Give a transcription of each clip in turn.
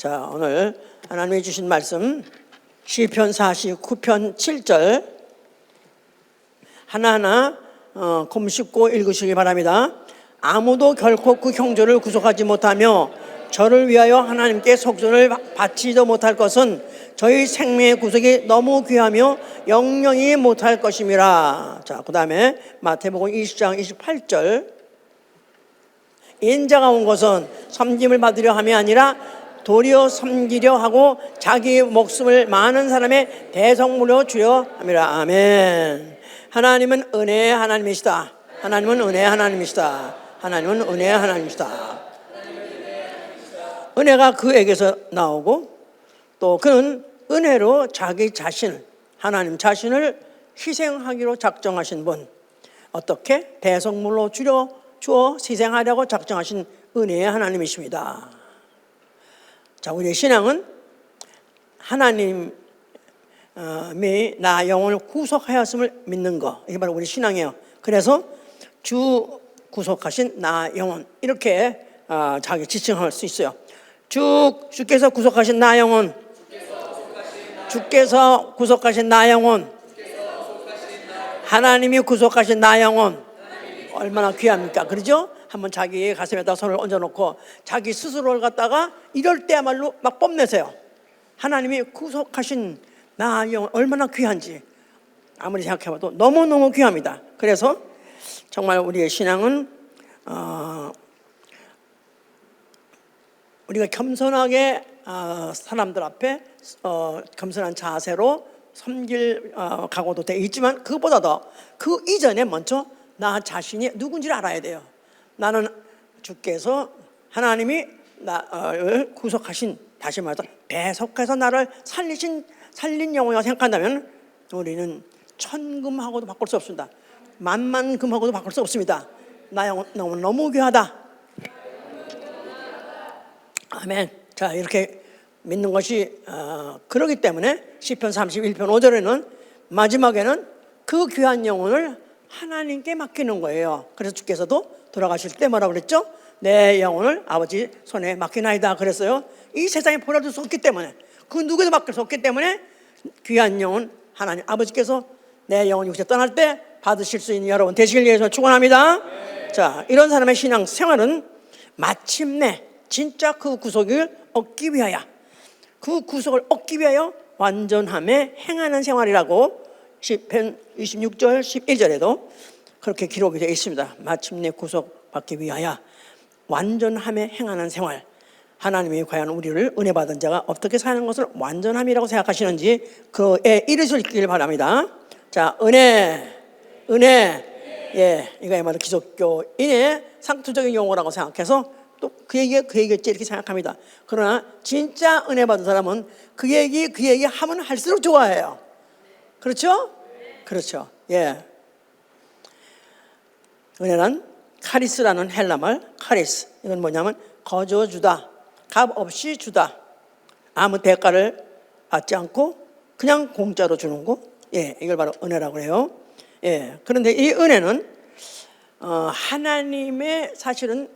자, 오늘 하나님이 주신 말씀 시편 49편 7절 하나하나 곰씹고 읽으시기 바랍니다. 아무도 결코 그 형제를 구속하지 못하며 저를 위하여 하나님께 속전을 바치지도 못할 것은 저희 생명의 구속이 너무 귀하며 영영이 못할 것임이라. 자, 그 다음에 마태복음 20장 28절 인자가 온 것은 섬김을 받으려 함이 아니라 도리어 섬기려 하고 자기 목숨을 많은 사람의 대성물로 주려 함이라. 아멘. 하나님은 은혜의 하나님이시다. 하나님은 은혜의 하나님이시다. 하나님은 은혜의 하나님이시다. 은혜가 그에게서 나오고 또 그는 은혜로 자기 자신을, 하나님 자신을 희생하기로 작정하신 분. 어떻게? 대성물로 주어 희생하려고 작정하신 은혜의 하나님이십니다. 자, 우리의 신앙은 하나님이 나 영혼을 구속하였음을 믿는 거, 이게 바로 우리 신앙이에요. 그래서 주 구속하신 나 영혼, 이렇게 자기 지칭할 수 있어요. 주께서 구속하신 나 영혼, 주께서 구속하신 나 영혼, 하나님이 구속하신 나 영혼, 얼마나 귀합니까? 그러죠? 한번 자기 가슴에다 손을 얹어놓고 자기 스스로를 갖다가 이럴 때야말로 막 뽐내세요. 하나님이 구속하신 나 영혼 얼마나 귀한지 아무리 생각해봐도 너무너무 귀합니다. 그래서 정말 우리의 신앙은 우리가 겸손하게 사람들 앞에 겸손한 자세로 섬길 각오도 돼 있지만 그것보다 더 그 이전에 먼저 나 자신이 누군지를 알아야 돼요. 나는 주께서 하나님이 나를 구속하신, 다시 말해서 배속해서 나를 살린 영혼이라고 생각한다면 우리는 천금하고도 바꿀 수 없습니다. 만만금하고도 바꿀 수 없습니다. 나 영혼 너무 귀하다. 아멘. 자, 이렇게 믿는 것이 그러기 때문에 시편 31편 5절에는 마지막에는 그 귀한 영혼을 하나님께 맡기는 거예요. 그래서 주께서도 돌아가실 때 뭐라고 그랬죠? 내 영혼을 아버지 손에 맡기나이다 그랬어요. 이 세상에 버려둘 수 없기 때문에, 그 누구도 맡길 수 없기 때문에 귀한 영혼 하나님 아버지께서 내 영혼 육체 떠날 때 받으실 수 있는 여러분 되시길 위해서 축원합니다. 네. 자, 이런 사람의 신앙 생활은 마침내 진짜 그 구속을 얻기 위하여, 그 구속을 얻기 위하여 완전함에 행하는 생활이라고 시편 26절 11절에도 그렇게 기록이 되어 있습니다. 마침내 구속받기 위하여 완전함에 행하는 생활. 하나님이 과연 우리를 은혜 받은 자가 어떻게 사는 것을 완전함이라고 생각하시는지 그에 이르시길 바랍니다. 자, 은혜, 예, 이거야말로 기독교인의 상투적인 용어라고 생각해서 또 그 얘기겠지 이렇게 생각합니다. 그러나 진짜 은혜 받은 사람은 그 얘기 하면 할수록 좋아해요. 그렇죠? 그렇죠. 예. 은혜란 카리스라는 헬라말, 카리스. 이건 뭐냐면 거저 주다, 값 없이 주다. 아무 대가를 받지 않고 그냥 공짜로 주는 거. 예, 이걸 바로 은혜라고 해요. 예. 그런데 이 은혜는 하나님의 사실은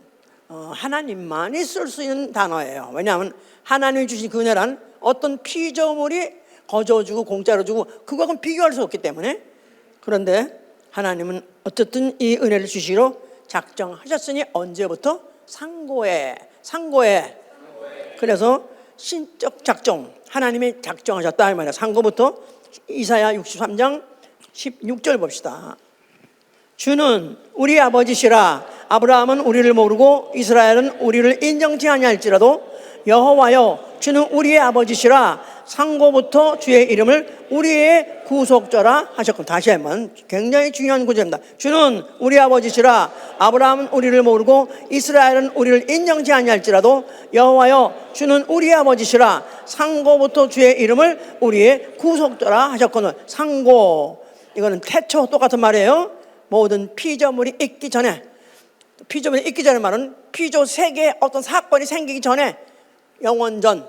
하나님만이 쓸 수 있는 단어예요. 왜냐하면 하나님이 주신 그 은혜란 어떤 피조물이 거저 주고 공짜로 주고 그거하고는 비교할 수 없기 때문에. 그런데 하나님은 어쨌든 이 은혜를 주시러 작정하셨으니 언제부터? 상고에. 그래서 신적 작정, 하나님이 작정하셨다 이 말이야. 상고부터. 이사야 63장 16절 봅시다. 주는 우리 아버지시라. 아브라함은 우리를 모르고 이스라엘은 우리를 인정치 아니할지라도 여호와여 주는 우리의 아버지시라. 상고부터 주의 이름을 우리의 구속자라 하셨고. 다시 한번 굉장히 중요한 구절입니다. 주는 우리 아버지시라. 아브라함은 우리를 모르고 이스라엘은 우리를 인정치 아니할지라도 여호와여 주는 우리의 아버지시라. 상고부터 주의 이름을 우리의 구속자라 하셨거늘. 상고, 이거는 태초 똑같은 말이에요. 모든 피조물이 있기 전에, 피조물이 있기 전에 말은 피조 세계에 어떤 사건이 생기기 전에 영원전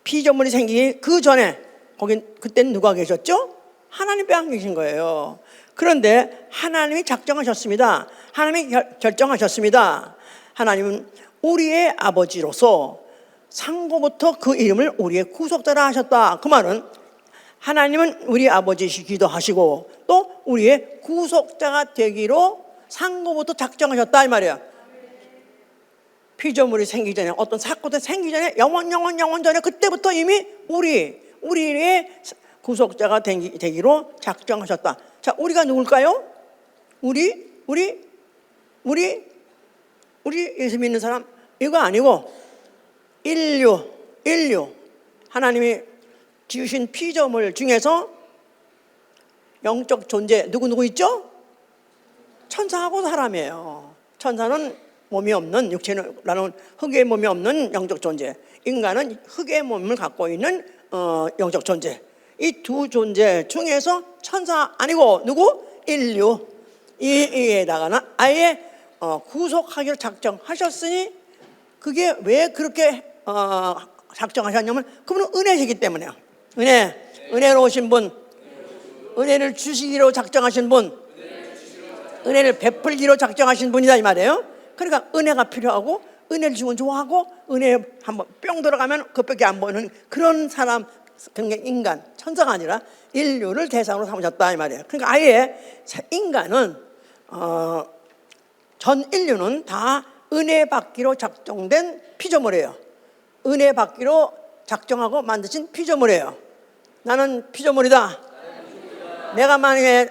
피조물이 생기기 그 전에 거긴 그때는 누가 계셨죠? 하나님께 안 계신 거예요. 그런데 하나님이 작정하셨습니다. 하나님이 결정하셨습니다. 하나님은 우리의 아버지로서 상고부터 그 이름을 우리의 구속자라 하셨다. 그 말은 하나님은 우리 아버지시기도 하시고 또 우리의 구속자가 되기로 상고부터 작정하셨다 이 말이야. 피조물이 생기기 전에, 어떤 사건이 생기기 전에, 영원 전에 그때부터 이미 우리의 구속자가 되기로 작정하셨다. 자, 우리가 누굴까요? 우리 예수 믿는 사람 이거 아니고 인류 하나님이 지으신 피조물 중에서 영적 존재 누구 있죠? 천사하고 사람이에요. 천사는 몸이 없는, 육체라는 흙의 몸이 없는 영적 존재, 인간은 흙의 몸을 갖고 있는 영적 존재. 이 두 존재 중에서 천사 아니고 누구? 인류. 이에다가는 아예 구속하기로 작정하셨으니, 그게 왜 그렇게 작정하셨냐면 그분은 은혜시기 때문에요. 은혜로우신 분, 은혜를 주시기로 작정하신 분, 은혜를 베풀기로 작정하신 분이다 이 말이에요. 그러니까 은혜가 필요하고, 은혜를 주면 좋아하고, 은혜 한번 뿅 들어가면 그밖에 안 보이는 그런 사람, 인간, 천사가 아니라 인류를 대상으로 삼으셨다 이 말이에요. 그러니까 아예 인간은 전 인류는 다 은혜 받기로 작정된 피조물이에요. 은혜 받기로 작정하고 만드신 피조물이에요. 나는 피조물이다. 내가 만약에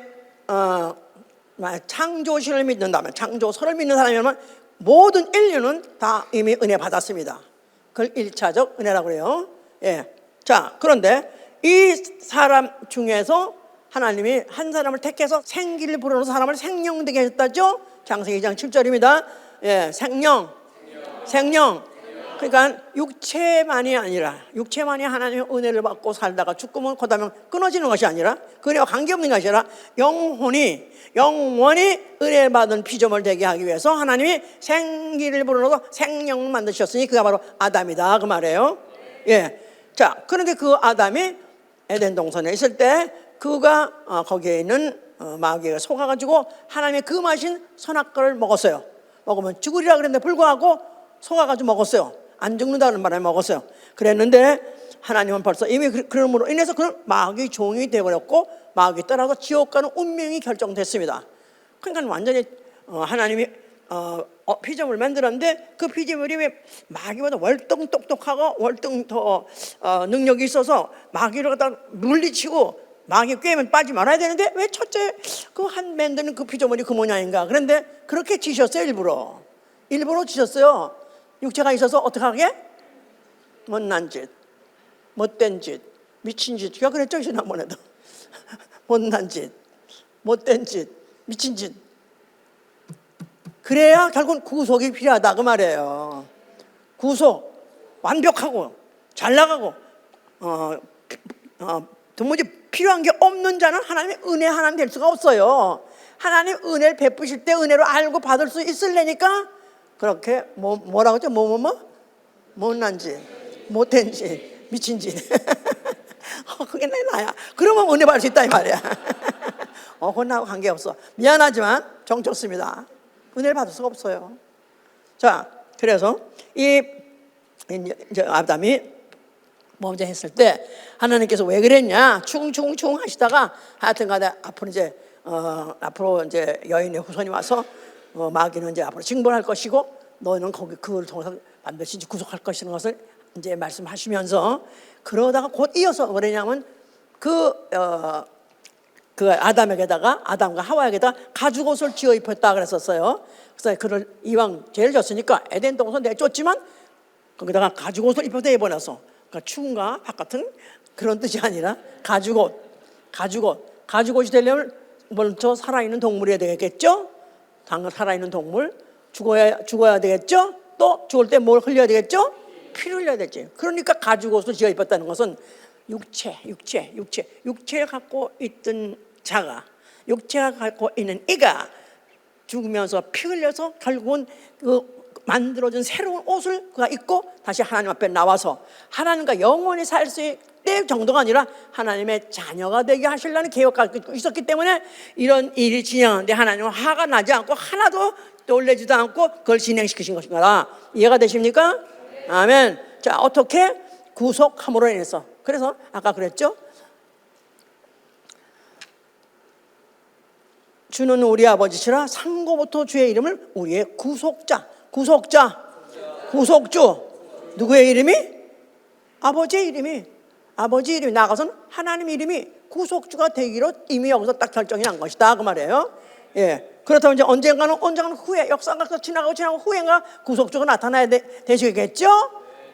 창조신을 믿는다면, 창조설을 믿는 사람이라면 모든 인류는 다 이미 은혜 받았습니다. 그걸 1차적 은혜라고 그래요. 예. 자, 그런데 이 사람 중에서 하나님이 한 사람을 택해서 생기를 불어넣어서 사람을 생명되게 하셨다죠. 창세기 2장 7절입니다. 예, 생명. 그러니까 육체만이 하나님의 은혜를 받고 살다가 죽으면 그다음에 끊어지는 것이 아니라, 그 은혜와 관계없는 것이 아니라 영원히 은혜 받은 피조물 되게 하기 위해서 하나님이 생기를 불어넣어서 생명을 만드셨으니 그가 바로 아담이다 그 말이에요. 예. 자, 그런데 그 아담이 에덴 동산에 있을 때 그가 거기에 있는 마귀가 속아가지고 하나님의 그 마신 선악과를 먹었어요. 먹으면 죽으리라 그랬는데 불구하고 속아가지고 먹었어요. 안 죽는다는 바람에 먹었어요. 그랬는데 하나님은 벌써 이미 그럼으로 인해서 그 마귀 종이 되어버렸고, 마귀 따라서 지옥 가는 운명이 결정됐습니다. 그러니까 완전히 하나님이 피조물을 만들었는데 그 피조물이 왜 마귀보다 월등 똑똑하고 월등 더 능력이 있어서 마귀를 갖다 물리치고, 마귀 꿰면 빠지 말아야 되는데 왜 첫째 그 한 만드는 그 피조물이 그 모양인가. 그런데 그렇게 지셨어요. 일부러 지셨어요. 육체가 있어서 어떻게 하게? 못난 짓, 못된 짓, 미친 짓. 제가 그랬죠 지난번에도. 못난 짓, 못된 짓, 미친 짓. 그래야 결국은 구속이 필요하다 그 말이에요. 구속, 완벽하고 잘 나가고 도무지 필요한 게 없는 자는 하나님의 은혜 하나님 될 수가 없어요. 하나님 은혜를 베푸실 때 은혜로 알고 받을 수 있으려니까 그렇게 뭐라고 하죠? 못난 짓, 못된 짓, 미친 짓. 그게 나야. 그러면 은혜 받을 수 있다 이 말이야. 그건 나하고 관계없어. 미안하지만 정쳤습니다. 은혜를 받을 수가 없어요. 자, 그래서 이제 아담이 먼저 했을 때 하나님께서 왜 그랬냐? 충충충 하시다가 하여튼간에 앞으로 이제 여인의 후손이 와서 마귀는 이제 앞으로 징벌할 것이고 너는 그걸 통해서 반드시 구속할 것이라는 것을 이제 말씀하시면서, 그러다가 곧 이어서 뭐냐면 그 아담과 하와에게다가 가죽옷을 지어 입혔다 그랬었어요. 그래서 그를 이왕 죄를 졌으니까 에덴 동산 내쫓지만 거기다가 가죽옷을 입혀서 입어놔서, 그러니까 추운가 바깥은 그런 뜻이 아니라 가죽옷이 되려면 먼저 살아있는 동물이어야 되겠죠. 당연 살아있는 동물, 죽어야 되겠죠. 또 죽을 때 뭘 흘려야 되겠죠? 피를 흘려야 되지. 그러니까 가죽옷을 지어 입었다는 것은 육체를 갖고 있던 자가, 육체가 갖고 있는 이가 죽으면서 피 흘려서 결국은 그 만들어준 새로운 옷을 그가 입고 다시 하나님 앞에 나와서 하나님과 영원히 살 수 있을 정도가 아니라 하나님의 자녀가 되게 하시려는 계획가 있었기 때문에 이런 일이 진행하는데 하나님은 화가 나지 않고 하나도 놀라지도 않고 그걸 진행시키신 것입니다. 이해가 되십니까? 아멘. 자, 어떻게? 구속함으로 인해서. 그래서 아까 그랬죠? 주는 우리 아버지시라 상고부터 주의 이름을 우리의 구속자, 구속주. 누구의 이름이? 아버지의 이름이. 아버지 이름이 나가서는 하나님 이름이 구속주가 되기로 이미 여기서 딱 결정이 난 것이다 그 말이에요. 예. 그렇다면 이제 언젠가는 후에 역사가 지나고 후에가 구속주가 나타나야 되시겠죠?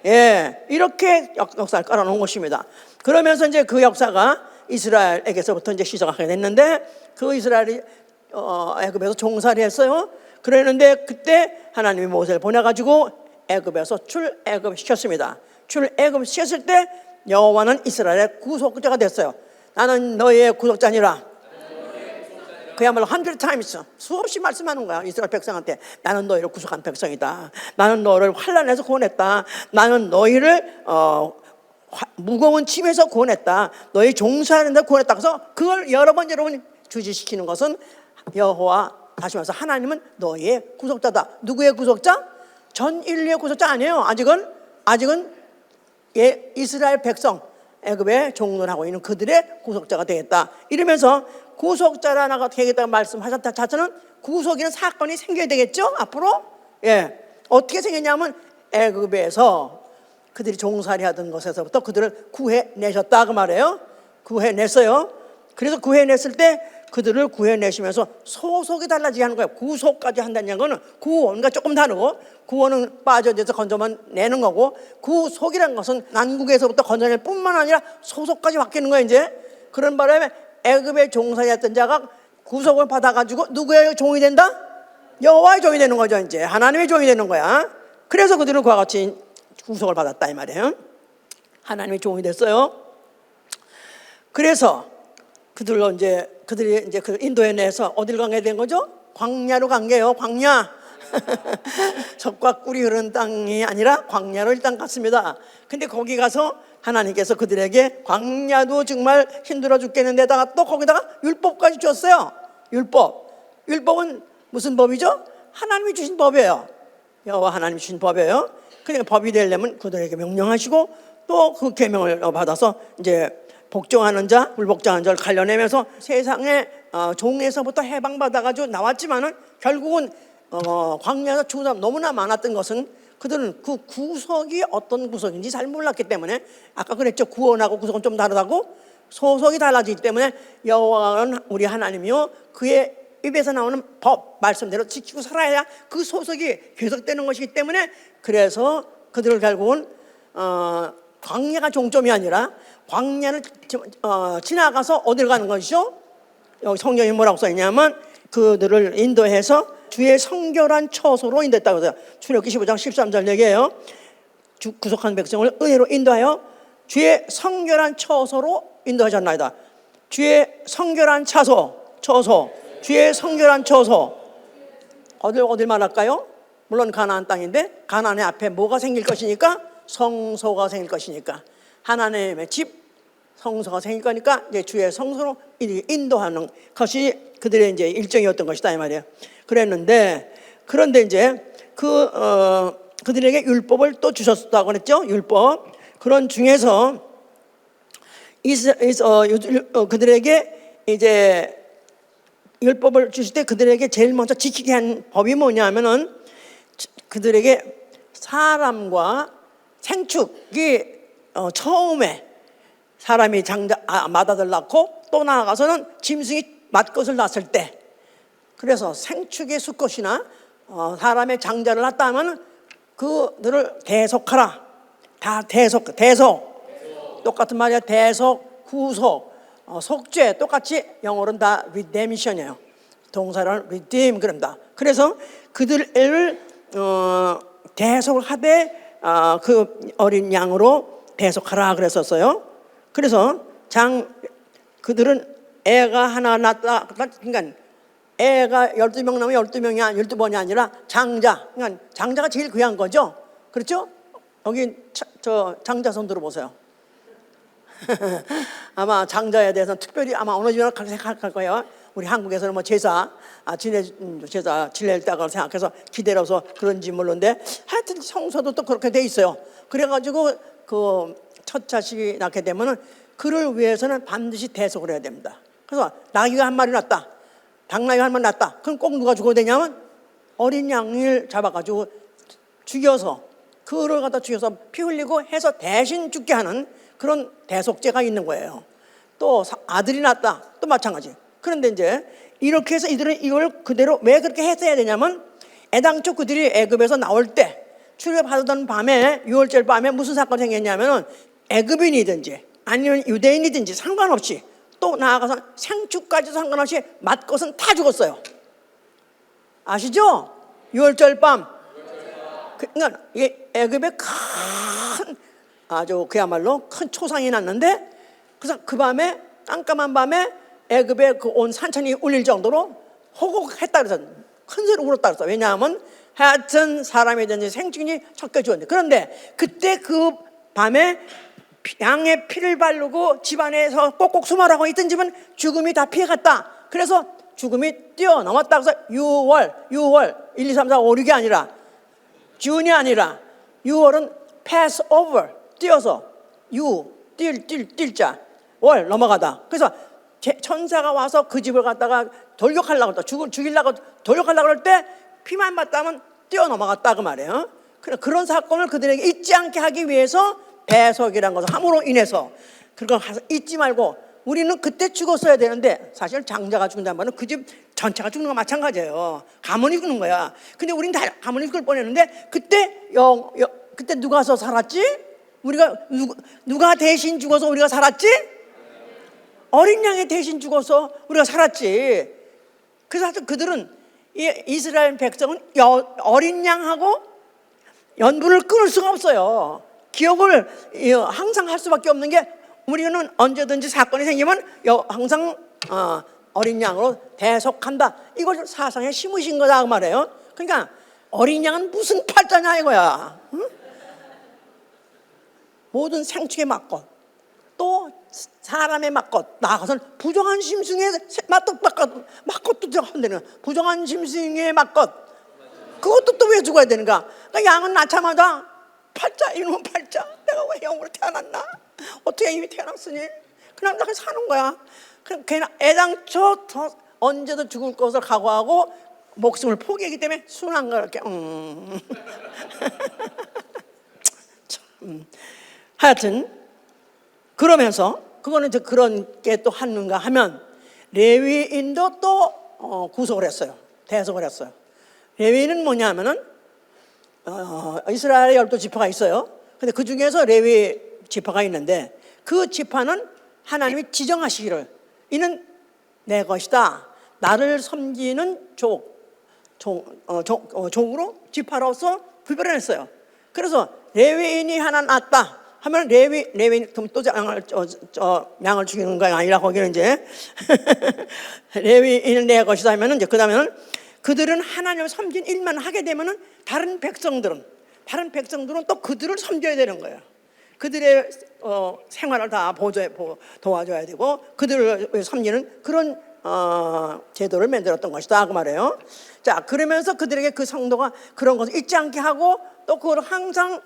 예. 이렇게 역사를 깔아놓은 것입니다. 그러면서 이제 그 역사가 이스라엘에게서부터 이제 시작하게 됐는데 그 이스라엘이 애굽에서 종살이 했어요. 그랬는데 그때 하나님이 모세를 보내가지고 애굽에서 출애굽 시켰습니다. 출애굽 시켰을 때 여호와는 이스라엘의 구속자가 됐어요. 나는 너희의 구속자니라. 그야말로 100times 수없이 말씀하는 거야. 이스라엘 백성한테 나는 너희를 구속한 백성이다. 나는 너를 환난에서 구원했다. 나는 너희를 무거운 짐에서 구원했다. 너희 종살이는 데 구원했다. 그래서 그걸 여러 번 주지시키는 것은 여호와, 다시 말해서 하나님은 너희의 구속자다. 누구의 구속자? 전 인류의 구속자 아니에요. 아직은 이스라엘 백성, 애굽에 종노하고 있는 그들의 구속자가 되겠다. 이러면서 구속자라고 되겠다고 말씀하셨다 자체는 구속이라는 사건이 생겨야 되겠죠? 앞으로? 예. 어떻게 생겼냐면 애굽에서 그들이 종살이 하던 것에서부터 그들을 구해내셨다 그 말이에요. 구해냈어요. 그래서 구해냈을 때 그들을 구해내시면서 소속이 달라지게 하는 거예요. 구속까지 한다는 거는 구원과 조금 다르고, 구원은 빠져져서 건져만 내는 거고, 구속이라는 것은 난국에서부터 건져낼 뿐만 아니라 소속까지 바뀌는 거예요. 이제 그런 바람에 애굽의 종살이했던 자가 구속을 받아가지고 누구의 종이 된다? 여호와의 종이 되는 거죠. 이제 하나님의 종이 되는 거야. 그래서 그들은 그와 같이 구속을 받았다 이 말이에요. 하나님의 종이 됐어요. 그래서 그들이 이제 그 인도에 내서 어딜 가게 된 거죠? 광야로 간 게요. 광야. 젖과 꿀이 흐르는 땅이 아니라 광야로 일단 갔습니다. 근데 거기 가서 하나님께서 그들에게 광야도 정말 힘들어 죽겠는데다가 또 거기다가 율법까지 줬어요. 율법은 무슨 법이죠? 하나님이 주신 법이에요. 여호와 하나님이 주신 법이에요. 그러니까 법이 되려면 그들에게 명령하시고 또 그 계명을 받아서 이제 복종하는 자, 불복종하는 자를 갈려내면서 세상의 종에서부터 해방받아가지고 나왔지만은 결국은 광야에서 죽은 사람 너무나 많았던 것은 그들은 그 구속이 어떤 구속인지 잘 몰랐기 때문에, 아까 그랬죠. 구원하고 구속은 좀 다르다고. 소속이 달라지기 때문에 여호와는 우리 하나님이요 그의 입에서 나오는 법 말씀대로 지키고 살아야 그 소속이 계속되는 것이기 때문에, 그래서 그들을 결국은 광야가 종점이 아니라 광야를 지나가서 어딜 가는 것이죠? 여기 성경이 뭐라고 써있냐면 그들을 인도해서 주의 성결한 처소로 인도했다고 해요. 출애굽기 15장 13절 얘기해요. 구속한 백성을 은혜로 인도하여 주의 성결한 처소로 인도하셨나이다. 주의 성결한 처소, 주의 성결한 처소. 어딜 말할까요? 물론 가나안 땅인데 가나안의 앞에 뭐가 생길 것이니까? 성소가 생길 것이니까, 하나님의 집 성소가 생길 거니까 이제 주의 성소로 인도하는 것이 그들의 이제 일정이었던 것이다 이 말이에요. 그런데 이제 그들에게 율법을 또 주셨다고 그랬죠. 율법. 그런 중에서 그들에게 이제 율법을 주실 때 그들에게 제일 먼저 지키게 한 법이 뭐냐면은 그들에게 사람과 생축이 처음에 사람이 맏아들 낳고 또 나아가서는 짐승이 맏것을 낳았을 때, 그래서 생축의 수컷이나 사람의 장자를 낳았다 하면 그들을 대속하라. 다 대속 똑같은 말이야. 대속, 구속, 속죄 똑같이 영어로는 다 redemption이에요. 동사로는 redeem 그럽니다. 그래서 그들을 대속을 하되 그 어린 양으로 대속하라 그랬었어요. 그래서 그들은 애가 하나 낳았다. 그러니까 애가 12명 나면 12명이 12번이 아니라 장자. 그러니까 장자가 제일 귀한 거죠. 그렇죠? 여기 저 장자 손 들어보세요. 아마 장자에 대해서는 특별히 아마 어느 집이나 그렇게 생각할 거예요. 우리 한국에서는 뭐 제사 지낼 때가 생각해서 기대려서 그런지 모르는데 하여튼 성서도 또 그렇게 돼 있어요. 그래가지고 그 첫 자식이 낳게 되면은 그를 위해서는 반드시 대속을 해야 됩니다. 그래서 나귀가 한 마리 낳았다, 닭나귀가 한 마리 낳았다. 그럼 꼭 누가 죽어야 되냐면 어린 양을 잡아가지고 죽여서 그를 갖다 죽여서 피 흘리고 해서 대신 죽게 하는 그런 대속죄가 있는 거예요. 또 아들이 낳았다, 또 마찬가지. 그런데 이제 이렇게 해서 이들은 이걸 그대로 왜 그렇게 했어야 되냐면 애당초 그들이 애굽에서 나올 때 출애굽하던 밤에 6월절 밤에 무슨 사건이 생겼냐면은 애굽인이든지 아니면 유대인이든지 상관없이 또 나아가서 생축까지도 상관없이 맏것은 다 죽었어요. 아시죠? 6월절 밤. 그러니까 이게 애굽에 큰 아주 그야말로 큰 초상이 났는데 그래서 그 밤에 깜깜한 밤에 애굽에 그 온 산천이 울릴 정도로 호곡했다 그래서 큰 소리로 울었다 그랬어. 왜냐하면 하여튼 사람이든지 생축이 섞여 죽었는데, 그런데 그때 그 밤에 양의 피를 바르고 집안에서 꼭꼭 숨어라고 있던 집은 죽음이 다 피해갔다. 그래서 죽음이 뛰어넘었다. 그래서 6월 1, 2, 3, 4, 5, 6이 아니라 준이 아니라 6월은 pass over, 뛰어서 뛸자 월 넘어가다. 그래서 천사가 와서 그 집을 갖다가 돌격하려고 했다. 죽이려고 돌격하려고 할 때 피만 맞다면 뛰어넘어갔다 그 말이에요. 그런 사건을 그들에게 잊지 않게 하기 위해서 대속이라는 것을 함으로 인해서 그걸 잊지 말고 우리는 그때 죽었어야 되는데 사실 장자가 죽는다는 말은 그 집 전체가 죽는 거 마찬가지예요. 가문이 죽는 거야. 근데 우리는 다 가문이 죽을 뻔했는데 그때 누가 와서 살았지? 우리가 누가 대신 죽어서 우리가 살았지? 어린 양이 대신 죽어서 우리가 살았지. 그래서 그들은 이스라엘 백성은 어린 양하고 연분을 끊을 수가 없어요. 기억을 항상 할 수밖에 없는 게 우리는 언제든지 사건이 생기면 항상 어린 양으로 대속한다. 이걸 사상에 심으신 거다 그 말이에요. 그러니까 어린 양은 무슨 팔자냐 이거야. 응? 모든 생축에 맞고 또 사람의 맞것, 나아가서는 부정한 심승에 맞것도 들어가면 되는 거야. 부정한 심승에 맞것, 그것도 또 왜 죽어야 되는가? 그러니까 양은 낳자마자 팔자, 이놈은 팔자, 내가 왜 영으로 태어났나? 어떻게 이미 태어났으니? 그냥 나가 사는 거야. 그냥 애당초 언제도 죽을 것을 각오하고 목숨을 포기하기 때문에 순한 걸 이렇게 하여튼 그러면서 그거는 이제 그런 게 또 하는가 하면 레위인도 또 구속을 했어요. 대속을 했어요. 레위인은 뭐냐면은 이스라엘에 12지파가 있어요. 근데 그 중에서 레위 지파가 있는데 그 지파는 하나님이 지정하시기를 이는 내 것이다. 나를 섬기는 족으로 지파로서 구별해냈어요. 그래서 레위인이 하나 낳았다 하면 레위인 그럼 또 양을 죽이는 거가 아니라 거기는 이제 레위인은 내 것이다 하면은 이제 그다음에는 그들은 하나님을 섬긴 일만 하게 되면은 다른 백성들은 또 그들을 섬겨야 되는 거예요. 그들의 생활을 다 도와줘야 되고 그들을 섬기는 그런 제도를 만들었던 것이다 그 말이에요. 자, 그러면서 그들에게 그 성도가 그런 것을 잊지 않게 하고 또 그걸 항상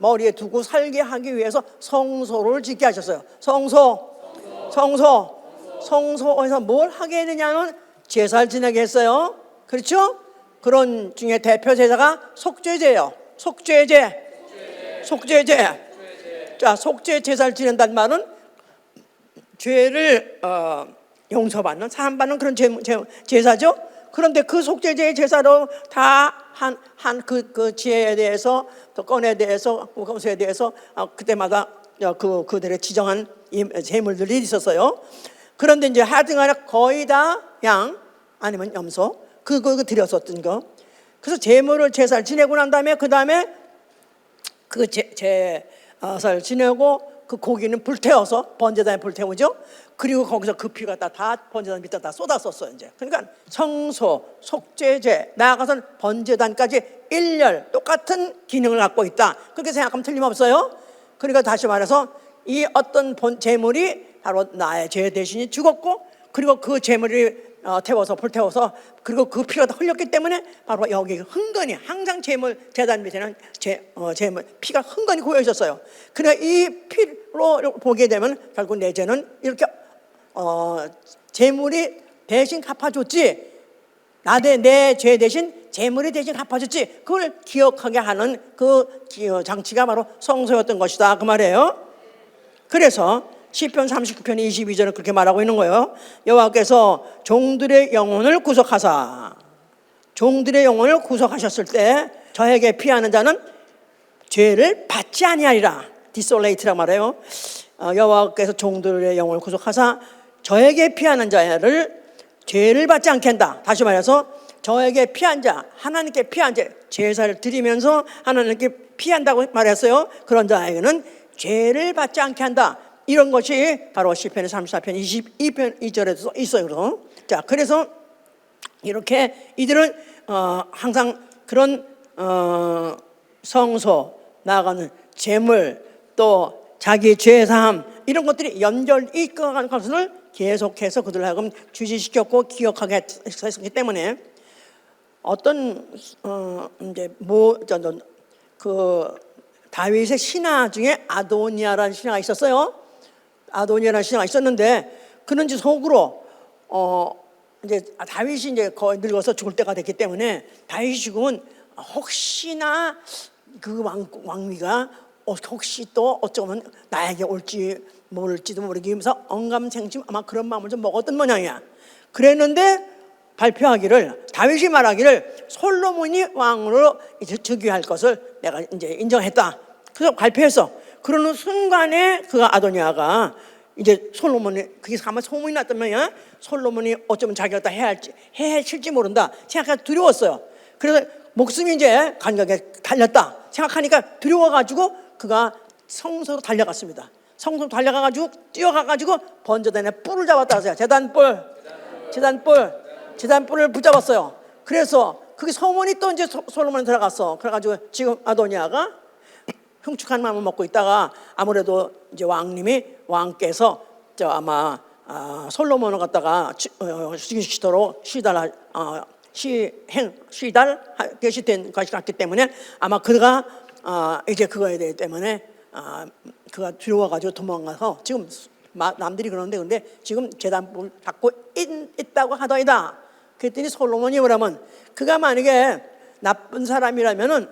머리에 두고 살게 하기 위해서 성소를 짓게 하셨어요. 성소에서 뭘 하게 되냐면 제사를 지내게 했어요. 그렇죠? 그런 중에 대표 제사가 속죄제예요. 속죄제. 자, 속죄 제사를 지낸다는 말은 죄를 용서받는, 사함받는 그런 제사죠. 그런데 그 속죄제의 제사로 다 그 지혜에 대해서 또 건에 대해서 그것에 대해서 그때마다 그들의 지정한 제물들이 있었어요. 그런데 이제 하여튼간에 거의 다 양 아니면 염소 그거 드렸었던 거. 그래서 제사를 지내고 난 다음에 그 다음에 그 제사를 지내고 그 고기는 불태워서 번제단에 불태우죠. 그리고 거기서 그 피가 다 번제단 밑에 다 쏟았었어요. 이제 그러니까 성소, 속죄제, 나아가서는 번제단까지 일렬 똑같은 기능을 갖고 있다. 그렇게 생각하면 틀림없어요. 그러니까 다시 말해서 이 어떤 제물이 바로 나의 죄 대신이 죽었고, 그리고 그 제물이 태워서 불태워서 그리고 그 피가 다 흘렸기 때문에 바로 여기 흥건히 항상 제물 제단 밑에는 제물 피가 흥건히 고여 있었어요. 그러니까 이 피로 보게 되면 결국 내 죄는 이렇게 제물이 대신 갚아줬지, 내 죄 대신 제물이 대신 갚아줬지, 그걸 기억하게 하는 그 장치가 바로 성소였던 것이다, 그 말이에요. 그래서 시편 39편 22절은 그렇게 말하고 있는 거예요. 여호와께서 종들의 영혼을 구속하사, 종들의 영혼을 구속하셨을 때 저에게 피하는 자는 죄를 받지 아니하리라. 디솔레이트라고 말해요. 여호와께서 종들의 영혼을 구속하사 저에게 피하는 자를 죄를 받지 않게 한다. 다시 말해서 저에게 피한 자, 하나님께 피한 자, 제사를 드리면서 하나님께 피한다고 말했어요. 그런 자에게는 죄를 받지 않게 한다. 이런 것이 바로 시편 34편 22편 2절에도 있어요. 자, 그래서 이렇게 이들은 항상 그런 성소, 나아가는 제물, 또 자기 죄사함, 이런 것들이 연결 이끌어가는 것을 계속해서 그들을 하여금 주지시켰고 기억하게 했기 때문에 어떤 이제 그 다윗의 신하 중에 아도니아라는 신하가 있었어요. 아도니아라는 신하가 있었는데 그는 이제 속으로 이제 다윗이 이제 거의 늙어서 죽을 때가 됐기 때문에 다윗이 죽으면 혹시나 그 왕위가 혹시 또 어쩌면 나에게 올지 모를지도 모르면서 언감생심 아마 그런 마음을 좀 먹었던 모양이야. 그랬는데 발표하기를, 다윗이 말하기를 솔로몬이 왕으로 이제 즉위할 것을 내가 이제 인정했다. 그래서 발표했어. 그러는 순간에 그 아도니아가 이제 솔로몬이, 그게 아마 소문이 났단 말이야. 솔로몬이 어쩌면 자기가 다 해칠지 모른다 생각해서 두려웠어요. 그래서 목숨이 이제 간격에 달렸다 생각하니까 두려워가지고 그가 성소로 달려갔습니다. 성소로 달려가가지고 뛰어가가지고 번제단에 뿔을 잡았다 하세요. 제단뿔을 붙잡았어요. 그래서 그게 소문이 또 이제 솔로몬이 들어갔어. 그래가지고 지금 아도니아가 흉측한 마음을 먹고 있다가 아무래도 이제 왕께서 아마 솔로몬을 갖다가 죽이시도록 시달되신 것이 같기 때문에 아마 그가 이제 그거에 대해 때문에 그가 두려워가지고 도망가서 지금 남들이 그러는데 근데 지금 제단불 닫고 있다고 하더이다. 그랬더니 솔로몬이 뭐라면 그가 만약에 나쁜 사람이라면은,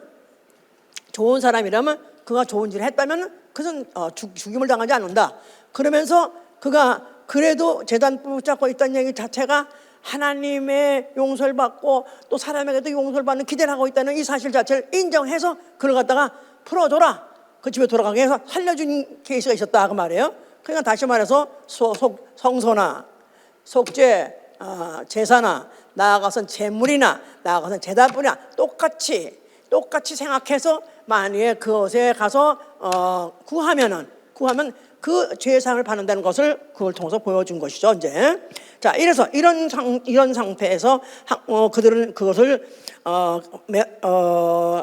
좋은 사람이라면, 그가 좋은 일을 했다면 그것은 죽임을 당하지 않는다. 그러면서 그가 그래도 제단불 붙잡고 있다는 얘기 자체가 하나님의 용서를 받고 또 사람에게도 용서를 받는 기대를 하고 있다는 이 사실 자체를 인정해서 그를 갖다가 풀어줘라, 그 집에 돌아가게 해서 살려준 케이스가 있었다 그 말이에요. 그러니까 다시 말해서 성소나 속죄, 제사나 나아가선 제물이나 나아가선 제단불이나 똑같이 생각해서 만약에 그것에 가서 구하면 그 죄사함을 받는다는 것을 그걸 통해서 보여준 것이죠. 이제 자, 이래서 이런 상태에서 그들은 그것을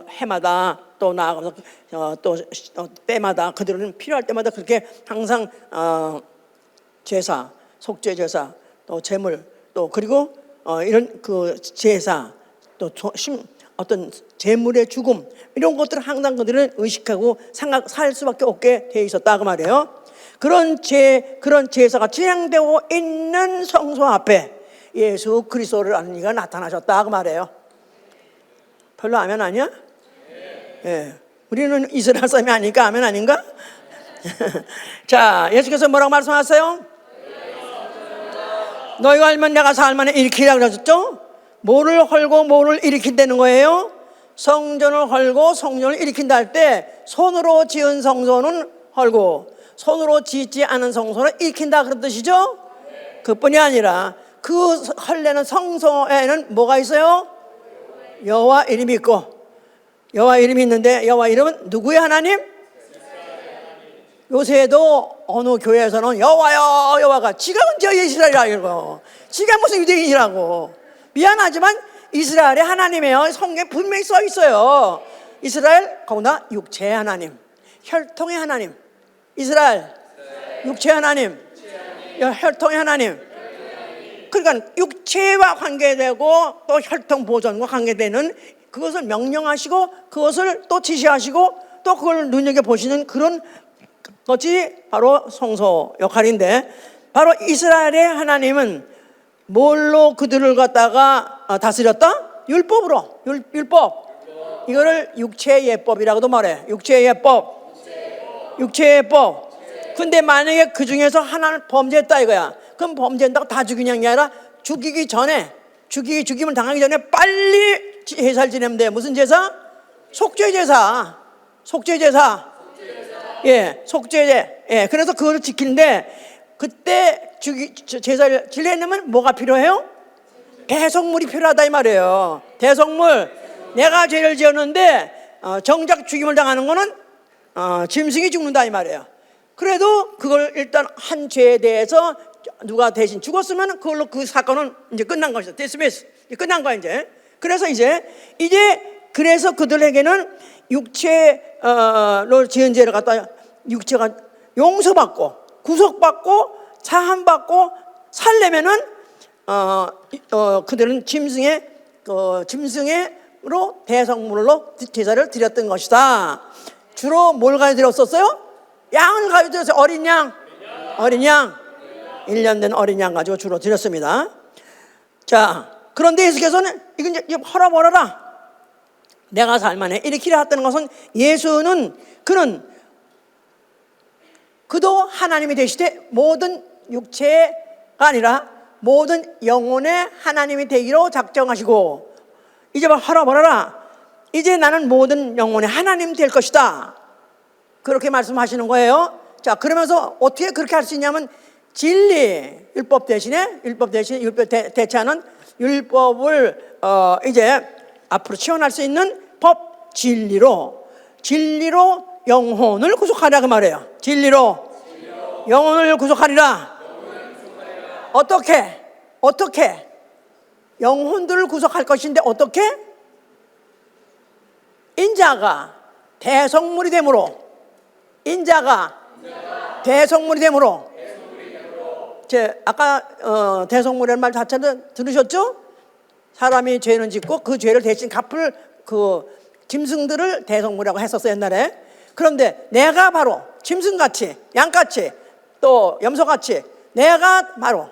해마다 또 나아가서 또 때마다 그들은 필요할 때마다 그렇게 항상 제사, 속죄 제사, 또 제물, 또 그리고 이런 그 제사, 또 어떤 제물의 죽음, 이런 것들을 항상 그들은 의식하고 살 수밖에 없게 돼 있었다 그 말이에요. 그런 제사가 진행되고 있는 성소 앞에 예수 그리스도를 아는 이가 나타나셨다 그 말이에요. 별로 아멘 아니야? 예. 우리는 이스라엘 사람이 아니까 아멘 아닌가? 자, 예수께서 뭐라고 말씀하세요? 너희가 알면 내가 살만에 일으키라고 그러셨죠? 뭐를 헐고 뭐를 일으킨다는 거예요? 성전을 헐고 성전을 일으킨다 할 때 손으로 지은 성소는 헐고 손으로 짓지 않은 성소는 일으킨다 그런 뜻이죠? 그뿐이 아니라 그 헐레는 성소에는 뭐가 있어요? 여호와 이름이 있고, 여호와 이름이 있는데 여호와 이름은 누구의 하나님? 요새도 어느 교회에서는 여호와여 여호와가 지가 언제 이스라엘이라 이거 지가 무슨 유대인이라고. 미안하지만 이스라엘의 하나님이에요. 성경에 분명히 써 있어요. 이스라엘 거기다 육체의 하나님, 혈통의 하나님. 이스라엘 육체의 하나님, 혈통의 하나님. 그러니까 육체와 관계되고 또 혈통 보존과 관계되는 그것을 명령하시고 그것을 또 지시하시고 또 그걸 눈여겨보시는 그런 것이 바로 성소 역할인데, 바로 이스라엘의 하나님은 뭘로 그들을 갖다가 다스렸다? 율법으로. 율법. 이거를 육체의 예법이라고도 말해. 육체의 예법. 근데 만약에 그 중에서 하나를 범죄했다 이거야. 그럼 범죄한다고 다 죽이는 게 아니라 죽이기 전에, 죽임을 당하기 전에 빨리 제사를 지내면 돼요. 무슨 제사? 속죄제사. 예, 속죄제. 예, 그래서 그걸 지키는데, 그때 제사를 지내려면 뭐가 필요해요? 대속물이 필요하다 이 말이에요. 대속물. 내가 죄를 지었는데 정작 죽임을 당하는 거는 짐승이 죽는다 이 말이에요. 그래도 그걸 일단 한 죄에 대해서 누가 대신 죽었으면 그걸로 그 사건은 이제 끝난 것이다. 디스미스. 끝난 거야 이제. 그래서 그래서 그들에게는 육체로 지은 죄를 갖다 육체가 용서받고 구속받고 사함받고 살려면은 그들은 짐승으로 대성물로 제사를 드렸던 것이다. 주로 뭘 가져 드렸었어요? 양을 가져 드렸어요. 어린 양. 1년 된 어린 양 가지고 주로 드렸습니다. 자, 그런데 예수께서는 이건 이제 헐어버려라. 내가 살만해. 이렇게 하였다는 것은 예수는 그도 하나님이 되시되 모든 육체가 아니라 모든 영혼의 하나님이 되기로 작정하시고, 이제 헐어버려라. 이제 나는 모든 영혼의 하나님 될 것이다. 그렇게 말씀하시는 거예요. 자, 그러면서 어떻게 그렇게 할 수 있냐면 진리, 율법 대신에 율법 대체하는 율법을 이제 앞으로 치워낼 수 있는 법, 진리로 영혼을 구속하라 그 말이에요. 진리로 영혼을 구속하리라. 어떻게 영혼들을 구속할 것인데 어떻게? 인자가 대성물이 되므로. 아까 대성물이라는 말 자체는 들으셨죠? 사람이 죄는 짓고 그 죄를 대신 갚을 그 짐승들을 대성물이라고 했었어요 옛날에. 그런데 내가 바로 짐승같이, 양같이, 또 염소같이 내가 바로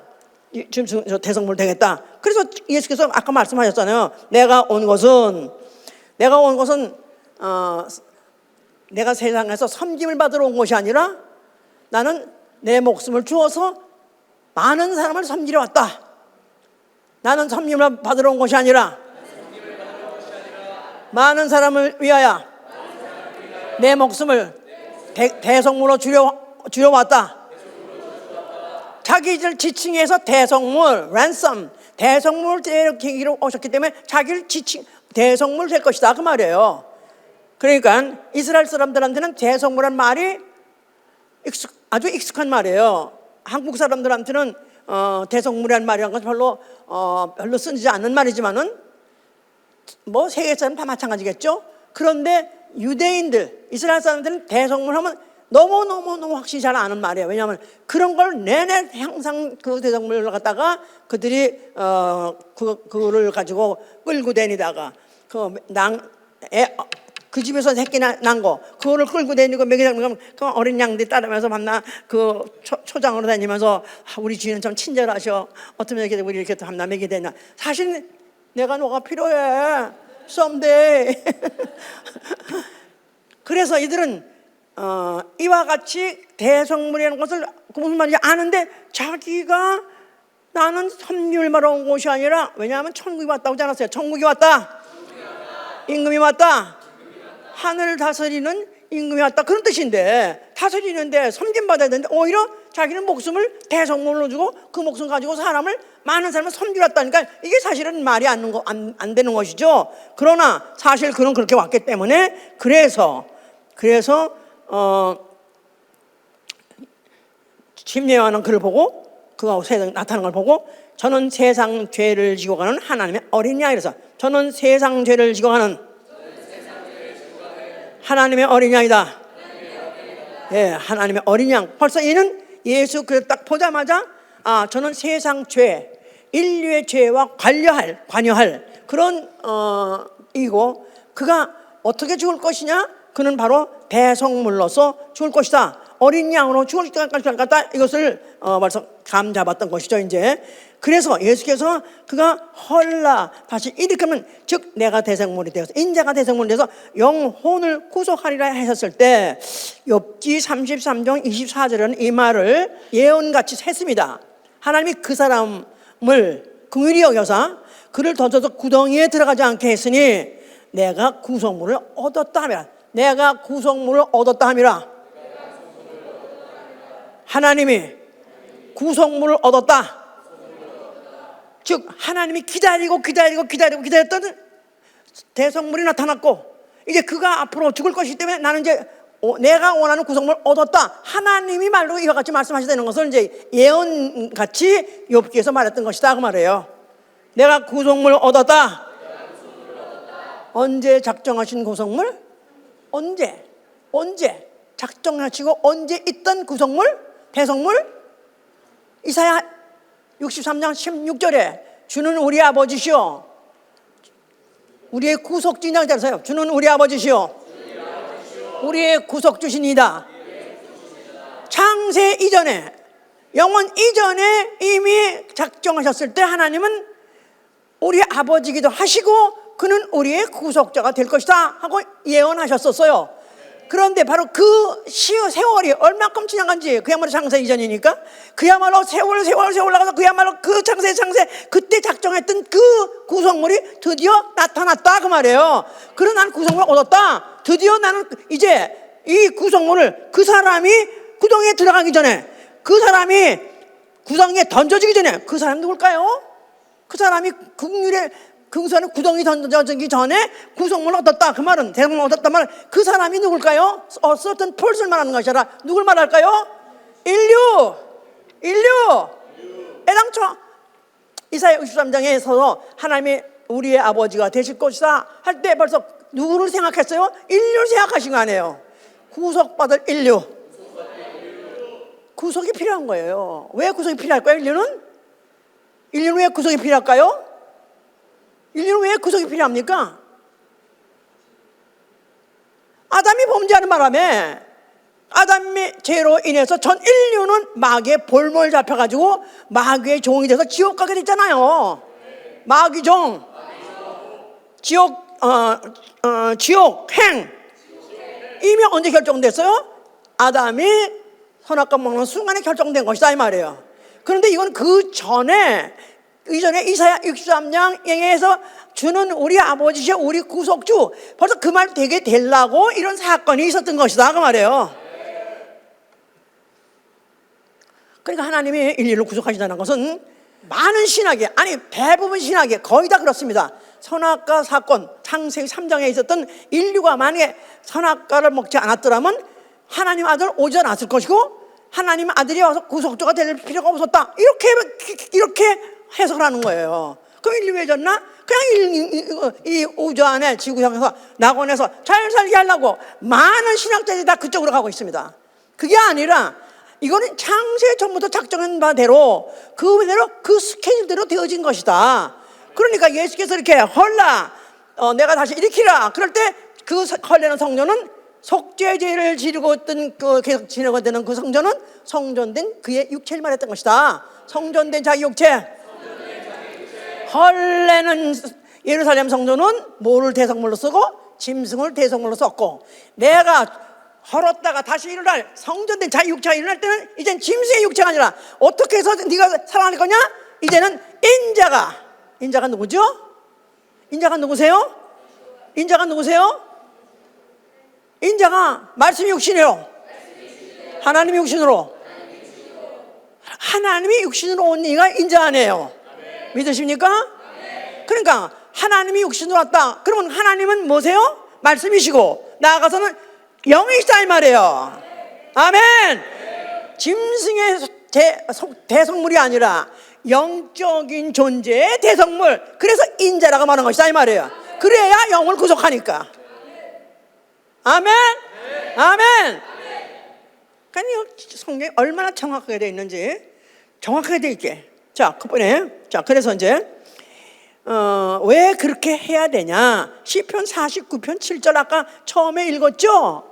대성물 되겠다. 그래서 예수께서 아까 말씀하셨잖아요. 내가 온 것은 내가 세상에서 섬김을 받으러 온 것이 아니라 나는 내 목숨을 주어서 많은 사람을 섬기러 왔다. 나는 섬김을 받으러 온 것이 아니라 많은 사람을 위하여 내 목숨을 대성물로 주려 왔다. 자기를 지칭해서 대성물, ransom, 대성물 계기로 오셨기 때문에 자기를 대성물 될 것이다 그 말이에요. 그러니까 이스라엘 사람들한테는 대성물이라는 말이 아주 익숙한 말이에요. 한국 사람들한테는 대성물이라는 말이라는 것은 별로 쓰지 않는 말이지만은 뭐 세계 사람 다 마찬가지겠죠. 그런데 유대인들, 이스라엘 사람들은 대성물 하면 너무 확실히 잘 아는 말이에요. 왜냐하면 그런 걸 내내 항상 그 대성물을 갖다가 그들이 그거를 가지고 끌고 다니다가 그 집에서 새끼 난 거 그거를 끌고 다니고 먹이다 그 어린 양들이 따르면서 만나 그 초장으로 다니면서 우리 주인은 참 친절하셔. 어쩌면 이렇게 우리 이렇게 함나 먹이 되나. 사실 내가 너가 필요해. someday. 그래서 이들은 이와 같이 대성물이라는 것을 무슨 말인지 아는데 자기가 나는 섬김을 받으러 온 것이 아니라, 왜냐하면 천국이 왔다고 하지 않았어요? 천국이 왔다. 임금이 왔다. 하늘을 다스리는 임금이 왔다. 그런 뜻인데 다스리는데 섬김받아야 되는데 오히려 자기는 목숨을 대성물로 주고 그 목숨 가지고 많은 사람을 섬기러 왔다니까 이게 사실은 말이 안 되는 것이죠. 그러나 사실 그는 그렇게 왔기 때문에 그래서 침례요한은 그를 보고 그가 세상에 나타나는 걸 보고 저는 세상 죄를 지고 가는 하나님의 어린 양 이래서 저는 세상 죄를 지고 가는 하나님의 어린 양이다. 예, 하나님의 어린 양. 벌써 이는 예수 그를 딱 보자마자 저는 세상 죄, 인류의 죄와 관여할 그런 이고 그가 어떻게 죽을 것이냐? 그는 바로 대성물로서 죽을 것이다. 어린 양으로 죽을 것이다. 이것을 벌써 감 잡았던 것이죠. 이제 그래서 예수께서 그가 헐라 다시 일으키면 즉 내가 대성물이 되어서 인자가 대성물이 되어서 영혼을 구속하리라 하셨을 때 욥기 33장 24절은 이 말을 예언같이 했습니다. 하나님이 그 사람을 긍휼히 여겨서 그를 던져서 구덩이에 들어가지 않게 했으니 내가 구속물을 얻었다 함이라. 내가 구속물을 얻었다 함이라. 하나님이 구속물을 얻었다. 즉 하나님이 기다렸던 대성물이 나타났고 이제 그가 앞으로 죽을 것이기 때문에 나는 이제 내가 원하는 구속물을 얻었다. 하나님이 말로 이와 같이 말씀하시다는 것을 이제 예언같이 욥기에서 말했던 것이다 그 말이에요. 내가 구속물을 얻었다. 언제 작정하신 구속물? 언제 작정하시고 언제 있던 구속물? 대성물? 이사야 63장 16절에 주는 우리 아버지시오. 우리의 구속주인이라서 주는 우리 아버지시오. 우리의 구속주신이다. 창세 이전에 영원 이전에 이미 작정하셨을 때 하나님은 우리 아버지기도 하시고 그는 우리의 구속자가 될 것이다 하고 예언하셨었어요. 그런데 바로 그 세월이 얼마큼 지나간지 그야말로 창세 이전이니까 그야말로 세월 나가서 그야말로 그 창세 그때 작정했던 그 구속물이 드디어 나타났다 그 말이에요. 그래서 나는 구속물을 얻었다. 드디어 나는 이제 이 구속물을 그 사람이 구덩이에 들어가기 전에 그 사람이 구덩이에 던져지기 전에 그 사람이 누굴까요? 그 사람이 긍선에 구덩이 던져지기 전에 구속물을 얻었다. 그 말은 대성물을 얻었다 말은 그 사람이 누굴까요? certain person을 말하는 것이 아니라 누굴 말할까요? 인류. 애당초 이사야 63장에서 하나님이 우리의 아버지가 되실 것이다 할 때 벌써 누구를 생각했어요? 인류를 생각하신 거 아니에요. 구속받을 인류. 구속이 필요한 거예요. 왜 구속이 필요할까요? 인류는 왜 구속이 필요할까요? 인류는 왜 구속이 필요합니까? 아담이 범죄하는 바람에 아담의 죄로 인해서 전 인류는 마귀의 볼모에 잡혀가지고 마귀의 종이 돼서 지옥 가게 됐잖아요. 마귀 종, 지옥 행. 이미 언제 결정됐어요? 아담이 선악과 먹는 순간에 결정된 것이다 이 말이에요. 그런데 이건 그 전에 이전에 이사야 63장에서 주는 우리 아버지시여 우리 구속주 벌써 그 말 되게 되려고 이런 사건이 있었던 것이다 그 말이에요. 그러니까 하나님이 인류를 구속하신다는 것은 많은 신학에 아니 대부분 신학에 거의 다 그렇습니다. 선악과 사건 창세기 3장에 있었던 인류가 만약에 선악과를 먹지 않았더라면 하나님 아들 오지 않았을 것이고 하나님 아들이 와서 구속주가 될 필요가 없었다. 이렇게 해석을 하는 거예요. 그럼 인류 왜 졌나? 그냥 이 우주 안에 지구상에서 낙원에서 잘 살게 하려고 많은 신학자들이 다 그쪽으로 가고 있습니다. 그게 아니라 이거는 창세 전부터 작정한 바대로 그대로 그 스케줄대로 되어진 것이다. 그러니까 예수께서 이렇게 헐라 내가 다시 일으키라 그럴 때 그 헐레는 성전은 속죄제를 지르고 있던 계속 지내고 되는 그 성전은 성전된 그의 육체를 말했던 것이다. 성전된 자기 육체. 헐레는 예루살렘 성전은 뭐를 대성물로 쓰고 짐승을 대성물로 썼고 내가 헐었다가 다시 일어날 성전된 자기 육체가 일어날 때는 이젠 짐승의 육체가 아니라 어떻게 해서 네가 살아날 거냐? 이제는 인자가 누구죠? 인자가 누구세요? 인자가 말씀이 육신이요. 하나님이 육신으로. 하나님이 육신으로 온 이가 인자 아니에요. 믿으십니까? 그러니까 하나님이 육신으로 왔다. 그러면 하나님은 뭐세요? 말씀이시고 나아가서는 영이시다 이 말이에요. 아멘. 짐승의 대성물이 아니라 영적인 존재의 대성물. 그래서 인자라고 말하는 것이다 이 말이에요. 그래야 영을 구속하니까. 아멘. 아멘. 그러니까 성경이 얼마나 정확하게 되어 있는지 정확하게 되어 있게. 자, 그번에 자 그래서 이제 왜 그렇게 해야 되냐? 시편 49편 7절 아까 처음에 읽었죠?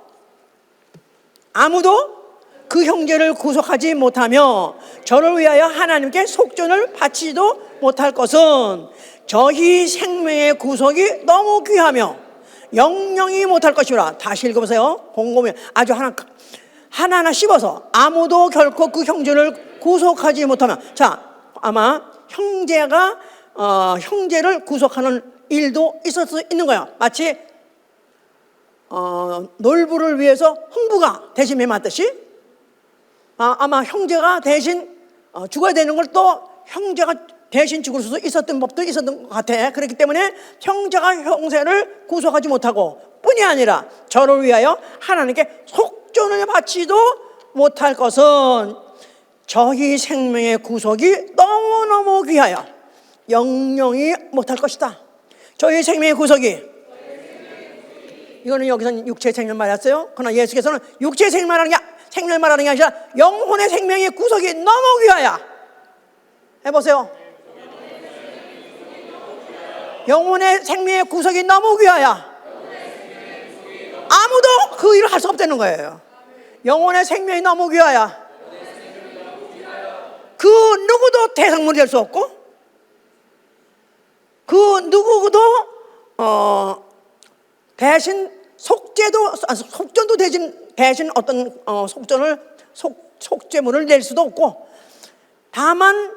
아무도 그 형제를 구속하지 못하며 저를 위하여 하나님께 속전을 바치지도 못할 것은 저희 생명의 구속이 너무 귀하며 영영이 못할 것이라. 다시 읽어보세요. 곰곰이 아주 하나하나 씹어서 아무도 결코 그 형제를 구속하지 못하면. 자, 아마 형제를 구속하는 일도 있을 수 있는 거예요. 마치 놀부를 위해서 흥부가 대신 매맞듯이 아마 형제가 대신 죽어야 되는 걸 또 형제가 대신 죽을 수도 있었던 법도 있었던 것 같아. 그렇기 때문에 형제가 형제를 구속하지 못하고 뿐이 아니라 저를 위하여 하나님께 속전을 바치도 못할 것은 저희 생명의 구속이 너무너무 귀하여 영영이 못할 것이다. 저희 생명의 구속이, 이거는 여기서는 육체의 생명 말했어요. 그러나 예수께서는 육체의 생명 말하는 게 아니라 영혼의 생명의 구속이 너무 귀하여. 해보세요. 영혼의 생명의 구속이 너무 귀하여 아무도 그 일을 할 수 없다는 거예요. 영혼의 생명이 너무 귀하여 그 누구도 대상물이 될 수 없고 그 누구도 대신 속전도 대신 어떤 속죄물을 낼 수도 없고, 다만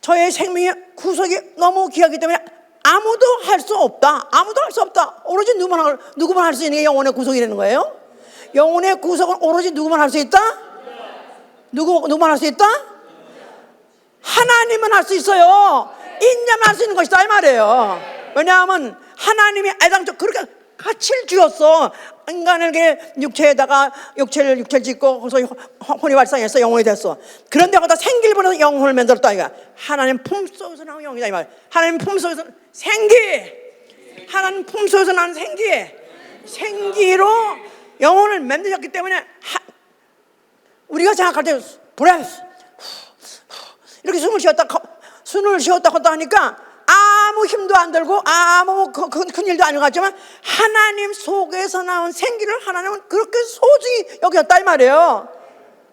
저의 생명의 구속이 너무 귀하기 때문에 아무도 할 수 없다. 아무도 할 수 없다. 오로지 누구만 할 수 있는 게 영혼의 구속이라는 거예요. 영혼의 구속은 오로지 누구만 할 수 있다? 누구만 할 수 있다? 하나님은 할 수 있어요. 인자만 할 수 있는 것이다 이 말이에요. 왜냐하면 하나님이 애당초 그렇게 가치를 주었어. 인간에게 육체를 짓고 거기서 혼이 발생해서 영혼이 됐어. 그런데 거기다 생기를 보내서 영혼을 만들었다 이거야. 하나님 품속에서 나온 영이다 이 말이야. 하나님 품속에서 하나님 품속에서 나는 생기로 영혼을 만드셨기 때문에 우리가 생각할 때 breath 이렇게 숨을 쉬었다 걷다 하니까 아무 힘도 안 들고 아무 큰일도 아닌 것 같지만 하나님 속에서 나온 생기를 하나님은 그렇게 소중히 여겼다 이 말이에요.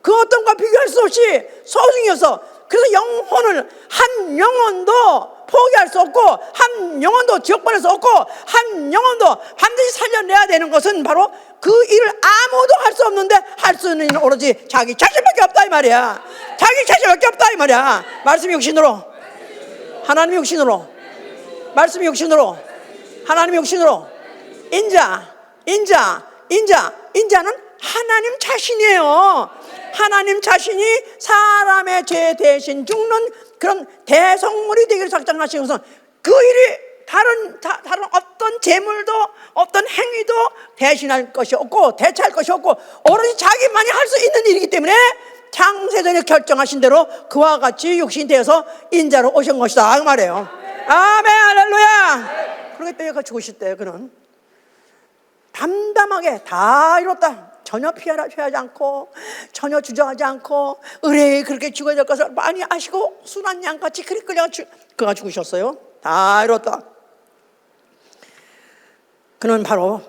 그 어떤 것과 비교할 수 없이 소중이어서, 그래서 영혼을 한 영혼도 포기할 수 없고 한 영혼도 지옥 보낼 수 없고 한 영혼도 반드시 살려내야 되는 것은 바로 그 일을 아무도 할 수 없는데 할 수 있는 일은 오로지 자기 자신밖에 없다 이 말이야. 자기 자신밖에 없다 이 말이야. 말씀이 육신으로, 하나님이 육신으로, 말씀이 육신으로, 하나님이 육신으로. 인자는 하나님 자신이에요. 하나님 자신이 사람의 죄 대신 죽는 그런 대성물이 되기를 작정하신 것은 그 일이 다른 어떤 재물도 어떤 행위도 대신할 것이 없고 대체할 것이 없고 오로지 자기만이 할 수 있는 일이기 때문에 창세전에 결정하신 대로 그와 같이 육신이 되어서 인자로 오신 것이다 그 말이에요. 아멘 할렐루야. 그렇기 때문에 죽으실 때 그는 담담하게 다 이뤘다. 전혀 피하지 않고 전혀 주저하지 않고 의뢰에 그렇게 죽어야 될 것을 많이 아시고 순한 양같이 그리 끌려 그가 죽으셨어요. 다 이뤘다. 그는 바로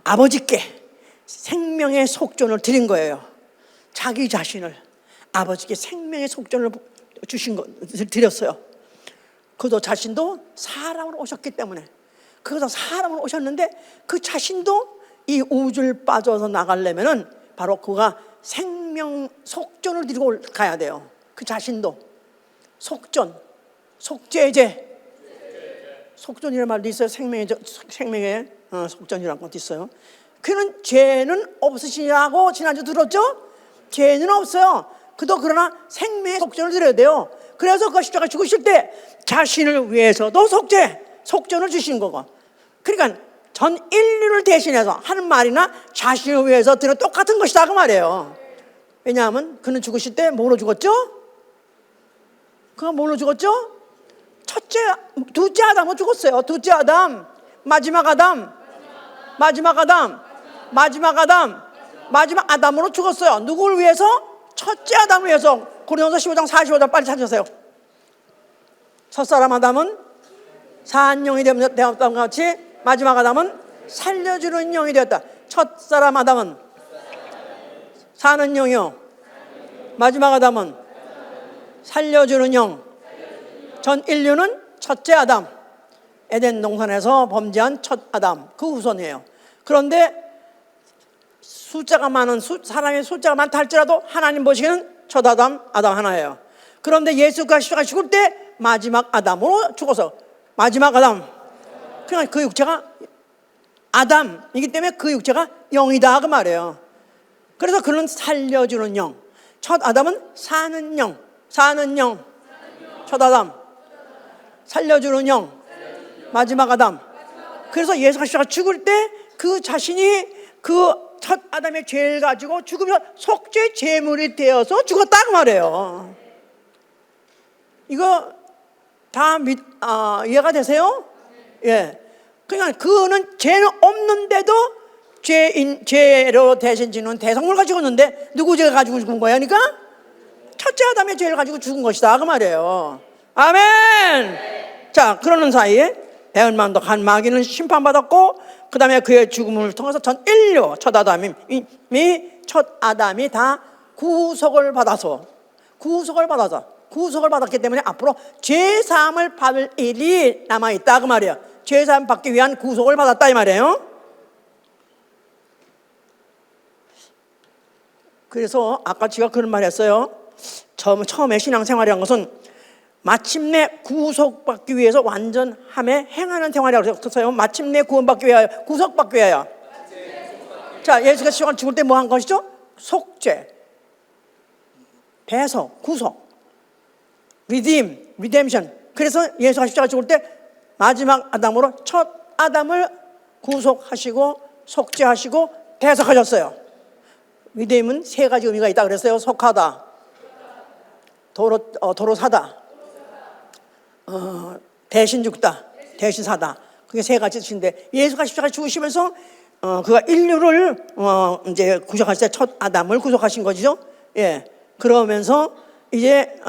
아버지께 생명의 속전을 드린 거예요. 자기 자신을 아버지께 생명의 속전을 드렸어요. 그도 자신도 사람으로 오셨기 때문에, 그도 사람으로 오셨는데 그 자신도 이 우주를 빠져서 나가려면은 바로 그가 생명 속전을 드리고 가야 돼요. 그 자신도 속전, 속죄제, 속전이라는 말도 있어요. 생명의 속전이라는 것도 있어요. 그는 죄는 없으시냐고 지난주 들었죠? 죄는 없어요. 그도 그러나 생명의 속전을 드려야 돼요. 그래서 그 십자가 죽으실 때 자신을 위해서도 속전을 주신 거고, 그러니까 전 인류를 대신해서 하는 말이나 자신을 위해서 드려 똑같은 것이다 그 말이에요. 왜냐하면 그는 죽으실 때 뭐로 죽었죠? 그가 뭘로 죽었죠? 둘째 아담은 죽었어요. 둘째 아담, 마지막 아담, 마지막 아담, 마지막 아담, 마지막 아담으로 죽었어요. 누구를 위해서? 첫째 아담을 위해서. 고린도서 15장 45절 빨리 찾으세요. 첫사람 아담은 사한 영이 되었던 것 같이 마지막 아담은 살려주는 영이 되었다. 첫사람 아담은 사는 영이요, 마지막 아담은 살려주는 영. 전 인류는 첫째 아담, 에덴 동산에서 범죄한 첫 아담, 그 후손이에요. 그런데 숫자가 많은 사람의 숫자가 많다 할지라도 하나님 보시기에는 첫 아담 하나예요. 그런데 예수가 죽을 때 마지막 아담으로 죽어서 마지막 아담, 그러니까 그 육체가 아담이기 때문에 그 육체가 영이다 그 말이에요. 그래서 그는 살려주는 영. 첫 아담은 사는 영, 첫 아담, 살려주는 영, 마지막 아담. 그래서 예수가 죽을 때 그 자신이 그 첫 아담의 죄를 가지고 죽으면 속죄 제물이 되어서 죽었다 그 말이에요. 이거 다 이해가 되세요? 예. 그러니까 그는 죄는 없는데도 죄로 대신 지는 대성물을 가지고 있는데 누구 죄를 가지고 죽은 거야? 그러니까 첫째 아담의 죄를 가지고 죽은 것이다 그 말이에요. 아멘. 자, 그러는 사이에 배은망덕 한 마귀는 심판받았고, 그 다음에 그의 죽음을 통해서 전 인류 첫 아담이 다 구속을 받았기 때문에 앞으로 죄사함을 받을 일이 남아있다 그 말이에요. 죄사함 받기 위한 구속을 받았다 이 말이에요. 그래서 아까 제가 그런 말 했어요. 처음에 신앙생활이라는 것은 마침내 구속받기 위해서 완전함에 행하는 생활이라고 했어요. 마침내 구원받기 위하여, 구속받기 위하여. 자, 예수가 죽을 때 뭐 한 것이죠? 속죄, 배속, 구속, 리뎀션. 그래서 예수가 십자가 죽을 때 마지막 아담으로 첫 아담을 구속하시고 속죄하시고 배속하셨어요. 리뎀은 세 가지 의미가 있다 그랬어요. 속하다, 도로 사다, 대신 죽다, 대신 사다. 그게 세 가지 뜻인데, 예수가 십자가 죽으시면서 그가 인류를 이제 구속하실 때 첫 아담을 구속하신 거죠. 예. 그러면서 이제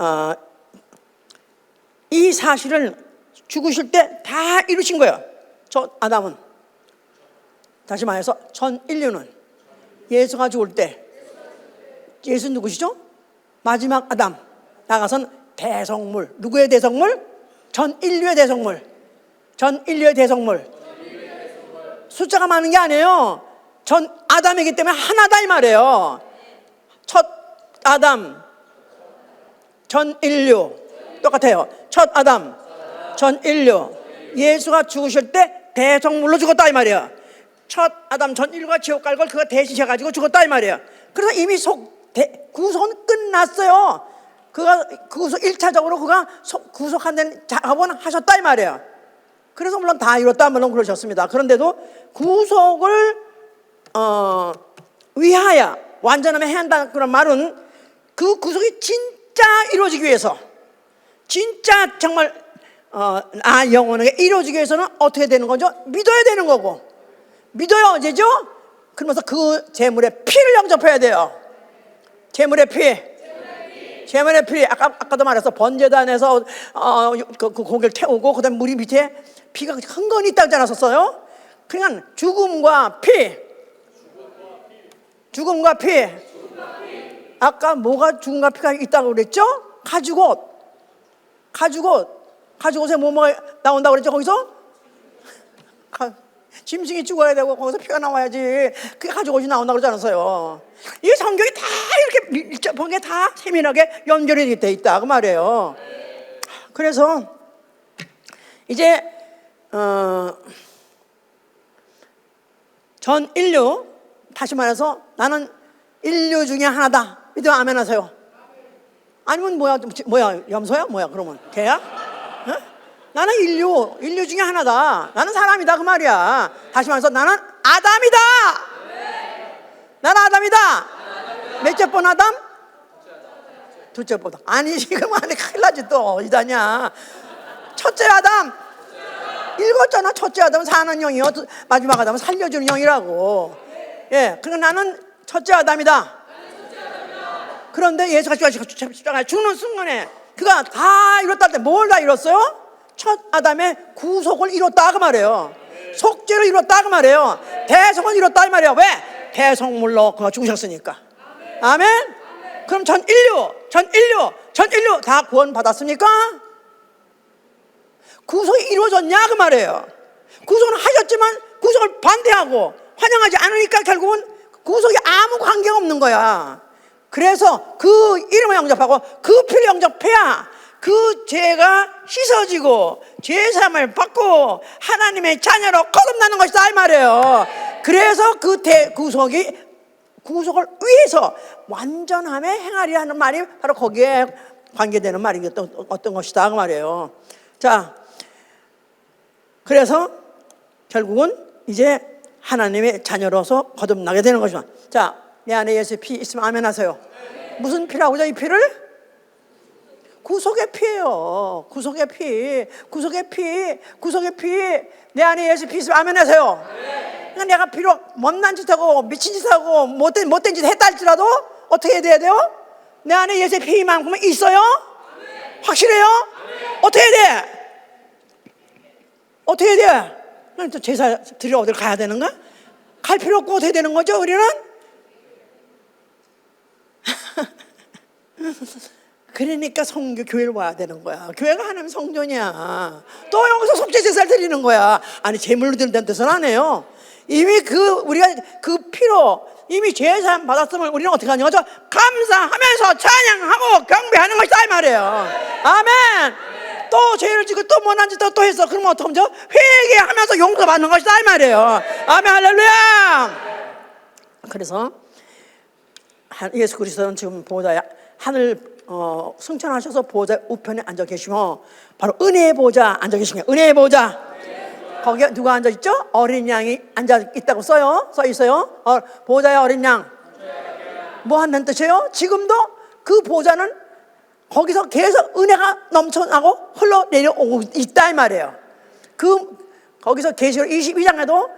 이 사실을 죽으실 때 다 이루신 거예요. 첫 아담은. 다시 말해서 전 인류는 예수가 죽을 때, 예수 누구시죠? 마지막 아담. 나가선 대성물. 누구의 대성물? 전 인류의 대성물. 숫자가 많은 게 아니에요. 전 아담이기 때문에 하나다 이 말이에요. 첫 아담, 전 인류. 똑같아요. 첫 아담, 전 인류. 예수가 죽으실 때 대성물로 죽었다 이 말이에요. 첫 아담, 전 인류가 지옥 갈 걸 그가 대신해가지고 죽었다 이 말이에요. 그래서 이미 구속은 끝났어요. 그가 구속 1차적으로 그가 구속하는 작업은 하셨다 이 말이에요. 그래서 물론 다 이뤘다 물론 그러셨습니다. 그런데도 구속을 위하여 완전함에 해야 한다는 그런 말은 그 구속이 진짜 이루어지기 위해서, 진짜 정말 영원하게 이루어지기 위해서는 어떻게 되는 거죠? 믿어야 되는 거고, 믿어야 언제죠? 그러면서 그 제물의 피를 영접해야 돼요. 제물의 피. 아까도 말했어. 번제단에서 그 고기를 태우고 그다음에 물이 밑에 피가 흥건히 있다지 않았었어요? 그러니까 죽음과 피. 아까 뭐가 죽음과 피가 있다고 그랬죠? 가죽옷. 가죽옷에 뭐가 나온다고 그랬죠? 거기서 짐승이 죽어야 되고 거기서 피가 나와야지. 그게 가죽옷이 나온다고 그러지 않았어요? 이 성경이 다 이렇게 밀접한 게 다 세밀하게 연결이 돼 있다 그 말이에요. 그래서 이제 전 인류, 다시 말해서 나는 인류 중에 하나다. 믿으면 아멘 하세요. 아니면 뭐야 염소야? 뭐야 그러면 개야? 나는 인류 중에 하나다. 나는 사람이다 그 말이야. 다시 말해서 나는 아담이다. 몇째 번 아담? 둘째보다. 아니 지금 안에 큰일 나지 또 이다냐. 첫째 아담 읽었잖아. 첫째 아담은 사는 영이요, 마지막 아담은 살려주는 영이라고. 예, 그러니까 나는 첫째 아담이다. 그런데 예수가 죽는 순간에 그가 다 이뤘다 할 때 뭘 다 이뤘어요? 첫 아담의 구속을 이뤘다 그 말이에요. 속죄를 이뤘다 그 말이에요. 대속을 이뤘다 그 말이에요. 왜? 대속물로 그가 죽으셨으니까. 아멘. 그럼 전 인류 다 구원 받았습니까? 구속이 이루어졌냐 그 말이에요. 구속은 하셨지만 구속을 반대하고 환영하지 않으니까 결국은 구속이 아무 관계가 없는 거야. 그래서 그 이름을 영접하고 그 피를 영접해야 그 죄가 씻어지고 죄사함을 받고 하나님의 자녀로 거듭나는 것이다 이 말이에요. 그래서 그 구속을 위해서 완전함에 행하리 하는 말이 바로 거기에 관계되는 말이 어떤 것이다 그 말이에요. 자, 그래서 결국은 이제 하나님의 자녀로서 거듭나게 되는 것이다. 자, 내 안에 예수의 피 있으면 아멘 하세요. 무슨 피라고죠? 이 피를? 구속의 피예요. 구속의 피. 내 안에 예수 피 있으면 아멘 하세요. 그러니까 내가 비록 못난 짓하고 미친 짓하고 못된 짓 했다 할지라도 어떻게 해야 돼요? 내 안에 예수의 피만큼은 있어요? 확실해요? 어떻게 해야 돼? 어떻게 해야 돼? 그럼 또 제사 드리러 어딜 가야 되는가? 갈 필요 없고 어떻게 되는 거죠 우리는? 그러니까 교회를 와야 되는 거야. 교회가 하나님 성전이야. 또 여기서 속죄 제사를 드리는 거야. 아니 제물로 드린다는 뜻은 안 해요. 이미 우리가 그 피로 이미 죄사함 받았으면 우리는 어떻게 하냐? 감사하면서 찬양하고 경배하는 것이다 이 말이에요. 아멘. 또 죄를 지고 또 못난 짓 또 했어. 그러면 어떡하죠? 회개하면서 용서받는 것이다 이 말이에요. 아멘 할렐루야. 그래서 예수 그리스도는 지금 보좌에 하늘 승천하셔서 보좌 우편에 앉아 계시며 바로 은혜의 보좌 앉아 계신 거예요. 은혜의 보좌. 거기에 누가 앉아 있죠? 어린 양이 앉아 있다고 써 있어요. 보좌에 어린 양. 뭐 한다는 뜻이에요? 지금도 그 보좌는 거기서 계속 은혜가 넘쳐나고 흘러내려오고 있다 이 말이에요. 거기서 계시록 22장에도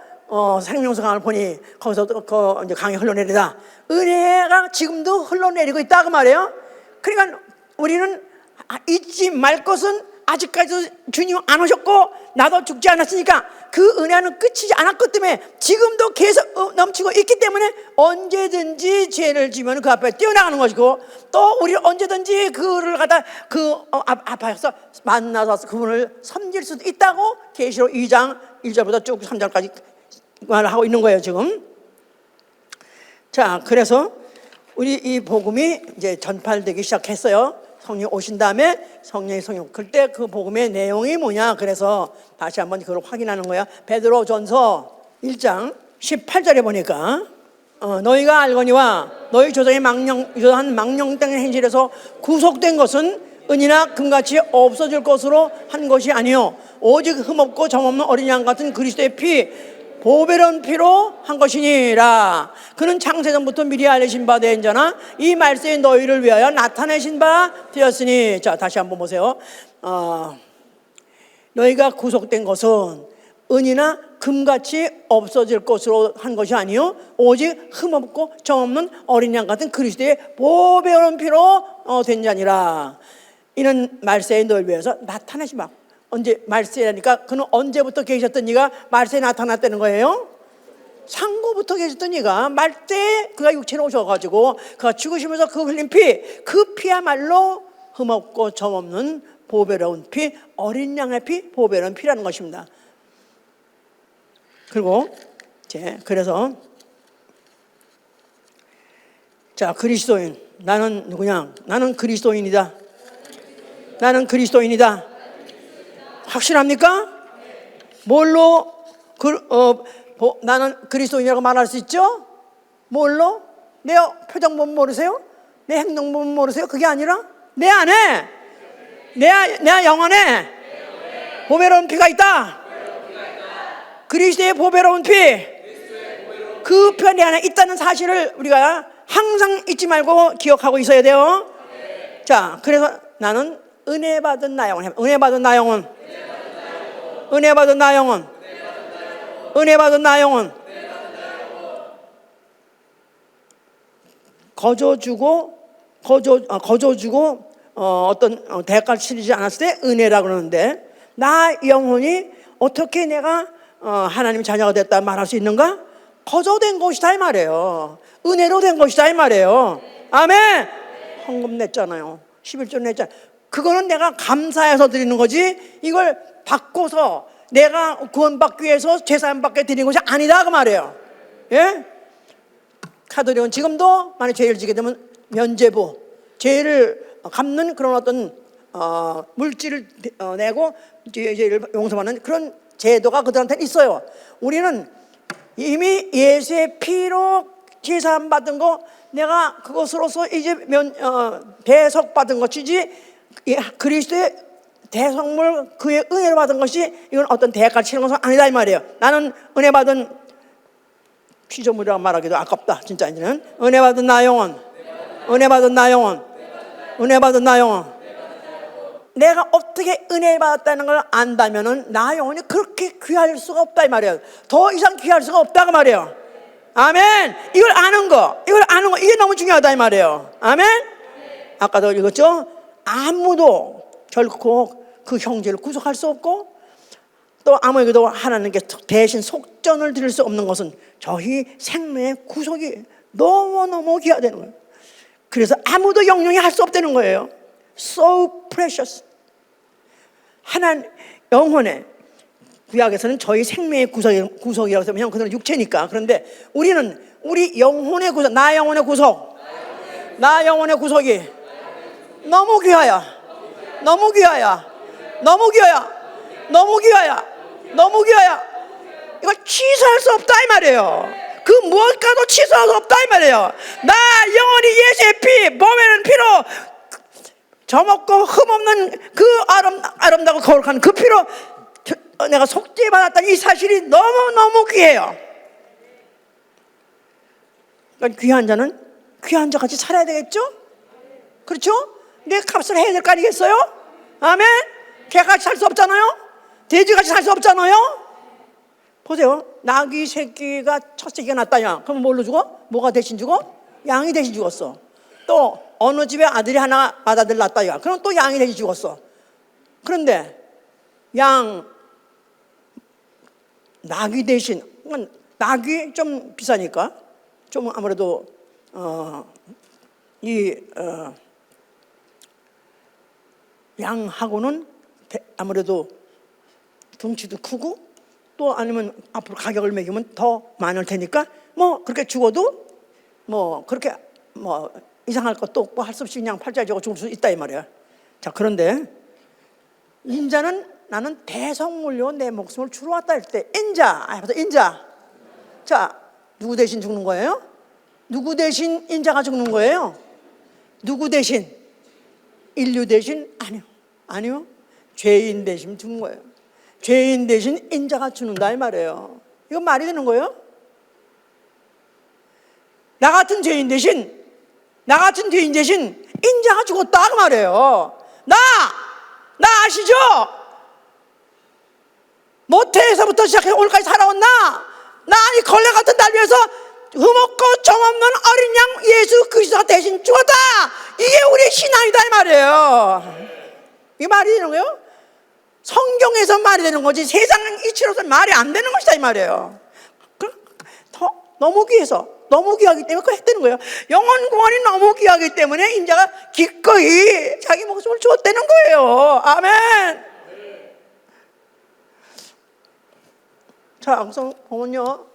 생명수 강을 보니 거기서 이제 강이 흘러내리다. 은혜가 지금도 흘러내리고 있다 그 말이에요. 그러니까 우리는 잊지 말 것은 아직까지 주님 안 오셨고 나도 죽지 않았으니까 그 은혜는 끝이지 않았기 때문에 지금도 계속 넘치고 있기 때문에 언제든지 죄를 지면 그 앞에 뛰어나가는 것이고 또 우리 언제든지 그를 갖다 앞에서 만나서 그분을 섬길 수도 있다고 계시록 2장 1절부터 쭉 3절까지 말을 하고 있는 거예요 지금. 자, 그래서 우리 이 복음이 이제 전파되기 시작했어요. 성령 오신 다음에 성령의 성령. 그때 그 복음의 내용이 뭐냐? 그래서 다시 한번 그걸 확인하는 거야. 베드로전서 1장 18절에 보니까 너희가 알거니와 너희 조상의 이러한 망령된 행실에서 구속된 것은 은이나 금같이 없어질 것으로 한 것이 아니요 오직 흠없고 점없는 어린 양 같은 그리스도의 피 보배로운 피로 한 것이니라. 그는 창세전부터 미리 알려진 바 된 자나 이 말세에 너희를 위하여 나타내신 바 되었으니. 자, 다시 한번 보세요. 너희가 구속된 것은 은이나 금같이 없어질 것으로 한 것이 아니요 오직 흠없고 점없는 어린 양 같은 그리스도의 보배로운 피로 된 자니라. 이는 말세에 너희를 위해서 나타내신 바. 언제 말세라니까 그는 언제부터 계셨던 이가 말세에 나타났다는 거예요? 상고부터 계셨던 이가 말세에 그가 육체로 오셔가지고 그가 죽으시면서 그 흘린 피, 그 피야말로 흠없고 점없는 보배로운 피, 어린 양의 피, 보배로운 피라는 것입니다. 그리고 그래서 자, 그리스도인. 나는 누구냐? 나는 그리스도인이다. 나는 그리스도인이다. 확실합니까? 뭘로 나는 그리스도인이라고 말할 수 있죠? 뭘로? 내 표정 보면 모르세요? 내 행동 보면 모르세요? 그게 아니라 내 안에 내 영혼에 보배로운 피가 있다. 그리스도의 보배로운 피, 그 피 내 안에 있다는 사실을 우리가 항상 잊지 말고 기억하고 있어야 돼요. 자, 그래서 나는 은혜 받은 나 영혼. 은혜 받은 나 영혼. 은혜 받은 나 영혼. 은혜 받은 나 영혼. 거저주고 어떤 대가를 치르지 않았을 때 은혜라고 그러는데, 나 영혼이 어떻게 내가 하나님 자녀가 됐다 말할 수 있는가? 거저된 것이다 이 말이에요. 은혜로 된 것이다 이 말이에요. 아멘. 헌금 냈잖아요. 11조 냈잖아요. 그거는 내가 감사해서 드리는 거지, 이걸 받고서 내가 구원받기 위해서 제사함받게 드리는 것이 아니다 그 말이에요. 예? 카톨릭은 지금도 만약 죄를 지게 되면 면죄부, 죄를 갚는 그런 어떤 물질을 내고 죄를 용서받는 그런 제도가 그들한테는 있어요. 우리는 이미 예수의 피로 제사함 받은 거, 내가 그것으로서 이제 대속 받은 것이지, 그리스도의 대속물, 그의 은혜로 받은 것이 이건 어떤 대가를 치는 것은 아니다 이 말이에요. 나는 은혜 받은 피조물이라고 말하기도 아깝다. 진짜 이제는 은혜 받은 나 영혼, 은혜 받은 나 영혼, 은혜 받은 나 영혼. 내가 어떻게 은혜 받았다는 걸 안다면은 나 영혼이 그렇게 귀할 수가 없다 이 말이에요. 더 이상 귀할 수가 없다 그 말이에요. 아멘. 이걸 아는 거 이게 너무 중요하다 이 말이에요. 아멘. 아까도 읽었죠? 아무도 결코 그 형제를 구속할 수 없고, 또 아무에게도 하나님께 대신 속전을 드릴 수 없는 것은 저희 생명의 구속이 너무너무 귀하다는 거예요. 그래서 아무도 영영이 할 수 없다는 거예요. So precious. 하나님 영혼의 구약에서는 저희 생명의 구속이라고 하면, 형 그들은 육체니까. 그런데 우리는 우리 영혼의 구속, 나 영혼의 구속, 나 영혼의 구속이 너무 귀하야, 너무 귀하야, 너무 귀하야, 너무 귀하야, 너무 귀하야. 이걸 취소할 수 없다 이 말이에요. 그 무엇과도 취소할 수 없다 이 말이에요. 나 영혼이 예수의 피, 몸에는 피로 저먹고 흠없는 그 아름다고 거룩한 그 피로 내가 속죄받았다는 이 사실이 너무너무 귀해요. 그러니까 귀한 자는 귀한 자같이 살아야 되겠죠? 그렇죠? 내 값을 해야 될 거 아니겠어요? 아멘. 개같이 살 수 없잖아요. 돼지같이 살 수 없잖아요. 보세요. 나귀 새끼가 첫 새끼가 낳았다냐? 그럼 뭘로 죽어? 뭐가 대신 죽어? 양이 대신 죽었어. 또 어느 집에 아들이 하나 맏아들 낳았다냐? 그럼 또 양이 대신 죽었어. 그런데 나귀 대신, 나귀 좀 비싸니까 좀 아무래도 양하고는 아무래도 덩치도 크고, 또 아니면 앞으로 가격을 매기면 더 많을 테니까 뭐 그렇게 죽어도 뭐 그렇게 뭐 이상할 것도 없고 할 수 없이 그냥 팔자에 적어 죽을 수 있다 이 말이야. 자, 그런데 인자는 나는 대성물로 내 목숨을 주러 왔다 할 때 인자. 자, 누구 대신 죽는 거예요? 누구 대신 인자가 죽는 거예요? 누구 대신? 인류 대신? 아니요. 죄인 대신 죽는 거예요. 죄인 대신 인자가 죽는다 이 말이에요. 이거 말이 되는 거예요? 나 같은 죄인 대신 인자가 죽었다 그 말이에요. 나 아시죠? 모태에서부터 시작해 오늘까지 살아온 나 이 걸레 같은 날 위해서 흠없고 점없는 어린 양 예수 그리스도가 대신 죽었다. 이게 우리의 신앙이다 이 말이에요. 이게 말이 되는 거예요? 성경에서 말이 되는 거지 세상 이치로서는 말이 안 되는 것이다 이 말이에요. 너무 귀해서, 너무 귀하기 때문에 그거 했다는 거예요. 영혼 구원이 너무 귀하기 때문에 인자가 기꺼이 자기 목숨을 주었다는 거예요. 아멘. 자, 그래서 보면요,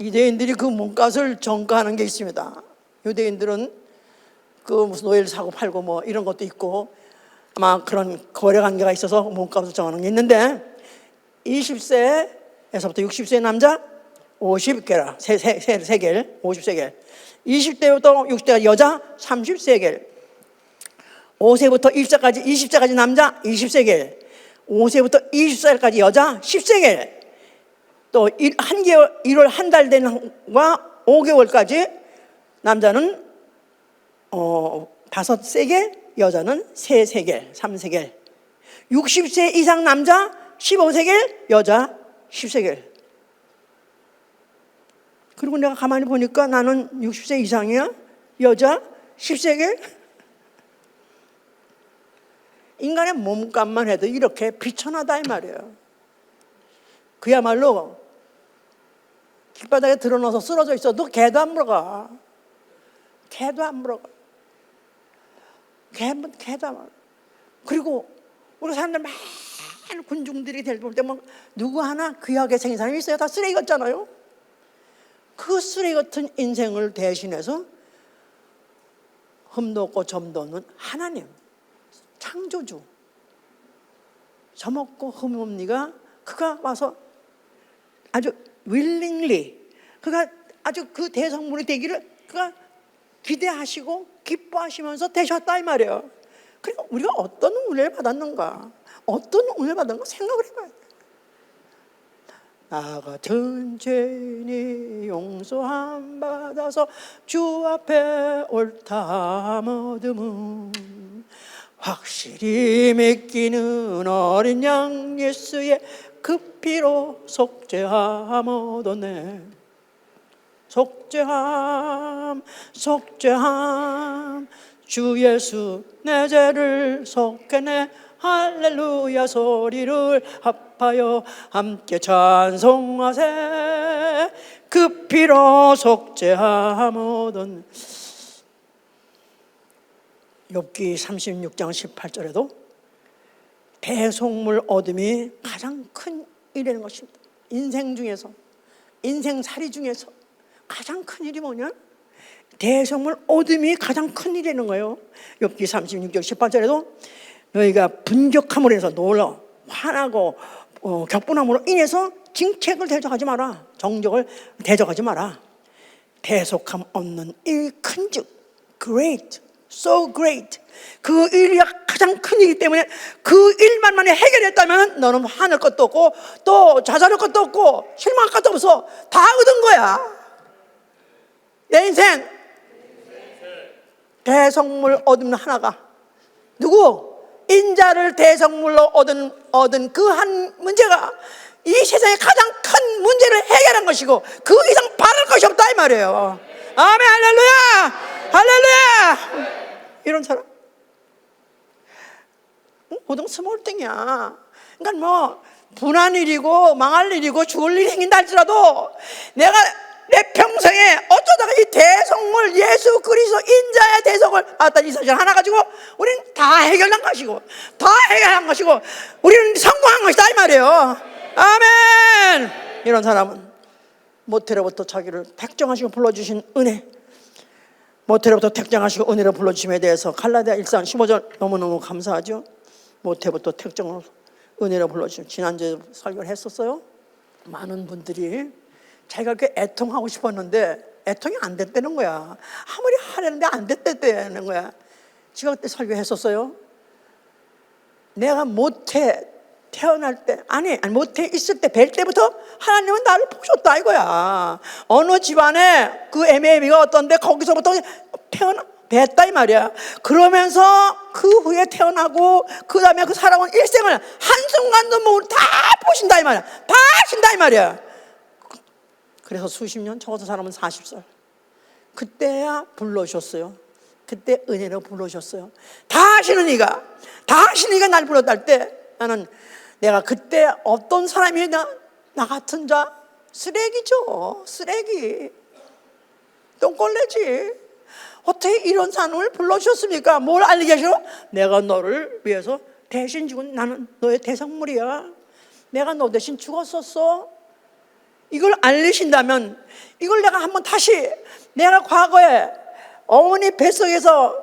유대인들이 그 몸값을 정가하는 게 있습니다. 유대인들은 그 무슨 노예를 사고 팔고 뭐 이런 것도 있고 아마 그런 거래 관계가 있어서 몸값을 정하는 게 있는데, 20세에서부터 60세 남자 50개라, 세겔, 50세겔. 20대부터 60대까지 여자 30세겔. 5세부터 20세까지 남자 20세겔. 5세부터 20살까지 여자 10세겔. 또 1월 한 달 된 과 5개월까지 남자는 5세겔, 여자는 3세겔, 3세겔. 60세 이상 남자 15세겔, 여자 10세겔. 그리고 내가 가만히 보니까 나는 60세 이상이야, 여자 10세겔. 인간의 몸값만 해도 이렇게 비천하다 이 말이에요. 그야말로 길바닥에 드러나서 쓰러져 있어도 개도 안 물어가. 개도 안 물어가. 개도 안 물어가. 그리고 우리 사람들 많은 군중들이 될 때 뭐 누구 하나 귀하게 생긴 사람이 있어요? 다 쓰레기 같잖아요. 그 쓰레기 같은 인생을 대신해서 흠도 없고 점도 없는 하나님, 창조주, 점없고 흠 없니가 그가 와서 아주 willingly, 그가 아주 그 대성물이 되기를 그가 기대하시고 기뻐하시면서 되셨다 이 말이에요. 그러니까 우리가 어떤 은혜를 받았는가, 어떤 은혜를 받았는가 생각을 해봐야 돼. 나 같은 죄인이 용서함 받아서 주 앞에 옳다 얻음은 확실히 믿기는 어린 양 예수의 그 피로 속죄함 얻었네. 속죄함, 속죄함, 주 예수 내 죄를 속해내. 할렐루야 소리를 합하여 함께 찬송하세. 그 피로 속죄함 얻은. 욥기 36장 18절에도 대속물 얻음이 가장 큰 일이라는 것입니다. 인생 중에서, 인생살이 중에서 가장 큰 일이 뭐냐? 대속물 얻음이 가장 큰 일이라는 거예요. 욥기 36장 18절에도 너희가 분격함으로 해서 놀라 화나고 격분함으로 인해서 징책을 대적하지 마라. 정적을 대적하지 마라. 대속함 없는 일 큰즉 great, so great. 그 일이 가장 큰 일이기 때문에 그 일만만이 해결했다면 너는 화낼 것도 없고 또 자살할 것도 없고 실망할 것도 없어. 다 얻은 거야. 내 인생 대속물 얻은 하나가 누구? 인자를 대성물로 얻은 그 한 문제가 이 세상의 가장 큰 문제를 해결한 것이고 그 이상 바랄 것이 없다 이 말이에요. 아멘, 할렐루야, 할렐루야. 이런 사람 보통 스몰띵이야. 그러니까 뭐 분한 일이고 망할 일이고 죽을 일이 생긴다 할지라도 내가 내 평생에 어쩌다가 이 대성물 예수 그리스도 인자의 대속을 받았다 이 사실 하나 가지고 우리는 다 해결한 것이고 다 해결한 것이고 우리는 성공한 것이다 이 말이에요. 아멘. 이런 사람은 모태로부터 자기를 택정하시고 불러주신 은혜, 모태로부터 택정하시고 은혜로 불러주심에 대해서 갈라디아 1장 15절 너무너무 감사하죠. 모태부터 택정으로 은혜로 불러주신, 지난주에 설교를 했었어요. 많은 분들이 자기가 그렇게 애통하고 싶었는데 애통이 안 됐다는 거야. 아무리 하려는데 안 됐다는 거야. 제가 그때 설교했었어요. 내가 모태 태어날 때, 아니 모태 있을 때 뵐 때부터 하나님은 나를 보셨다 이거야. 어느 집안에 그 애매비가 어떤데 거기서부터 뵀다 이 말이야. 그러면서 그 후에 태어나고 그 다음에 그 살아온 일생을 한순간도 뭐 다 보신다 이 말이야. 다 하신다 이 말이야. 그래서 수십 년, 적어서 사람은 40살. 그때야 불러주셨어요. 그때 은혜로 불러주셨어요. 다 하시는 이가 날 불렀다 할 때 나는 내가 그때 어떤 사람이 나 같은 자 쓰레기죠. 쓰레기, 똥걸레지. 어떻게 이런 사람을 불러주셨습니까? 뭘 알리게 하시고? 내가 너를 위해서 대신 죽은, 나는 너의 대성물이야. 내가 너 대신 죽었었어. 이걸 알리신다면, 이걸 내가 한번 다시, 내가 과거에 어머니 뱃속에서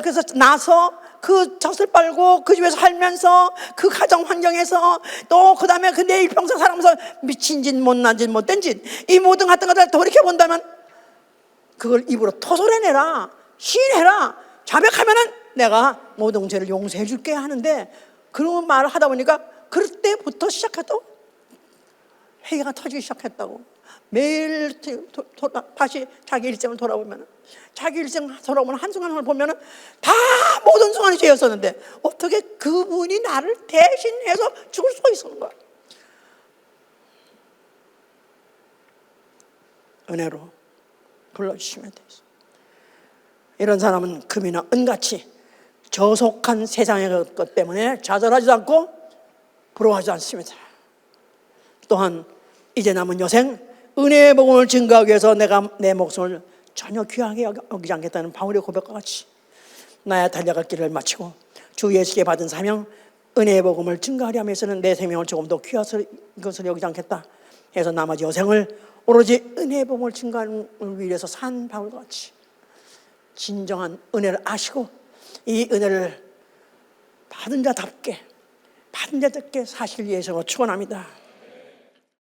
그래서 나서 그 젖을 빨고 그 집에서 살면서 그 가정 환경에서 또 그 다음에 그 내 일평생 살아가면서 미친 짓, 못난 짓, 못된 짓, 이 모든 같은 것들을 돌이켜본다면 그걸 입으로 토설해내라, 시인해라, 자백하면은 내가 모든 죄를 용서해 줄게 하는데, 그런 말을 하다 보니까 그때부터 시작해도 회개가 터지기 시작했다고. 매일 다시 자기 일생을 돌아보면, 자기 일생 돌아보면 한순간을 보면 다 모든 순간이 죄였었는데 어떻게 그분이 나를 대신해서 죽을 수 있었는 거야. 은혜로 불러주시면 되겠습니다. 이런 사람은 금이나 은같이 저속한 세상의 것 때문에 좌절하지 않고 부러워하지 않습니다. 또한 이제 남은 여생 은혜의 복음을 증거하기 위해서 내가 내 목숨을 전혀 귀하게 여기지 않겠다는 바울의 고백과 같이 나야 달려갈 길을 마치고 주 예수께 받은 사명 은혜의 복음을 증거하려 위해서는 내 생명을 조금 더 귀한 것을 여기지 않겠다 해서 나머지 여생을 오로지 은혜의 복음을 증거하는 위해서 산 바울과 같이 진정한 은혜를 아시고 이 은혜를 받은 자답게 사실 위해서 축원합니다.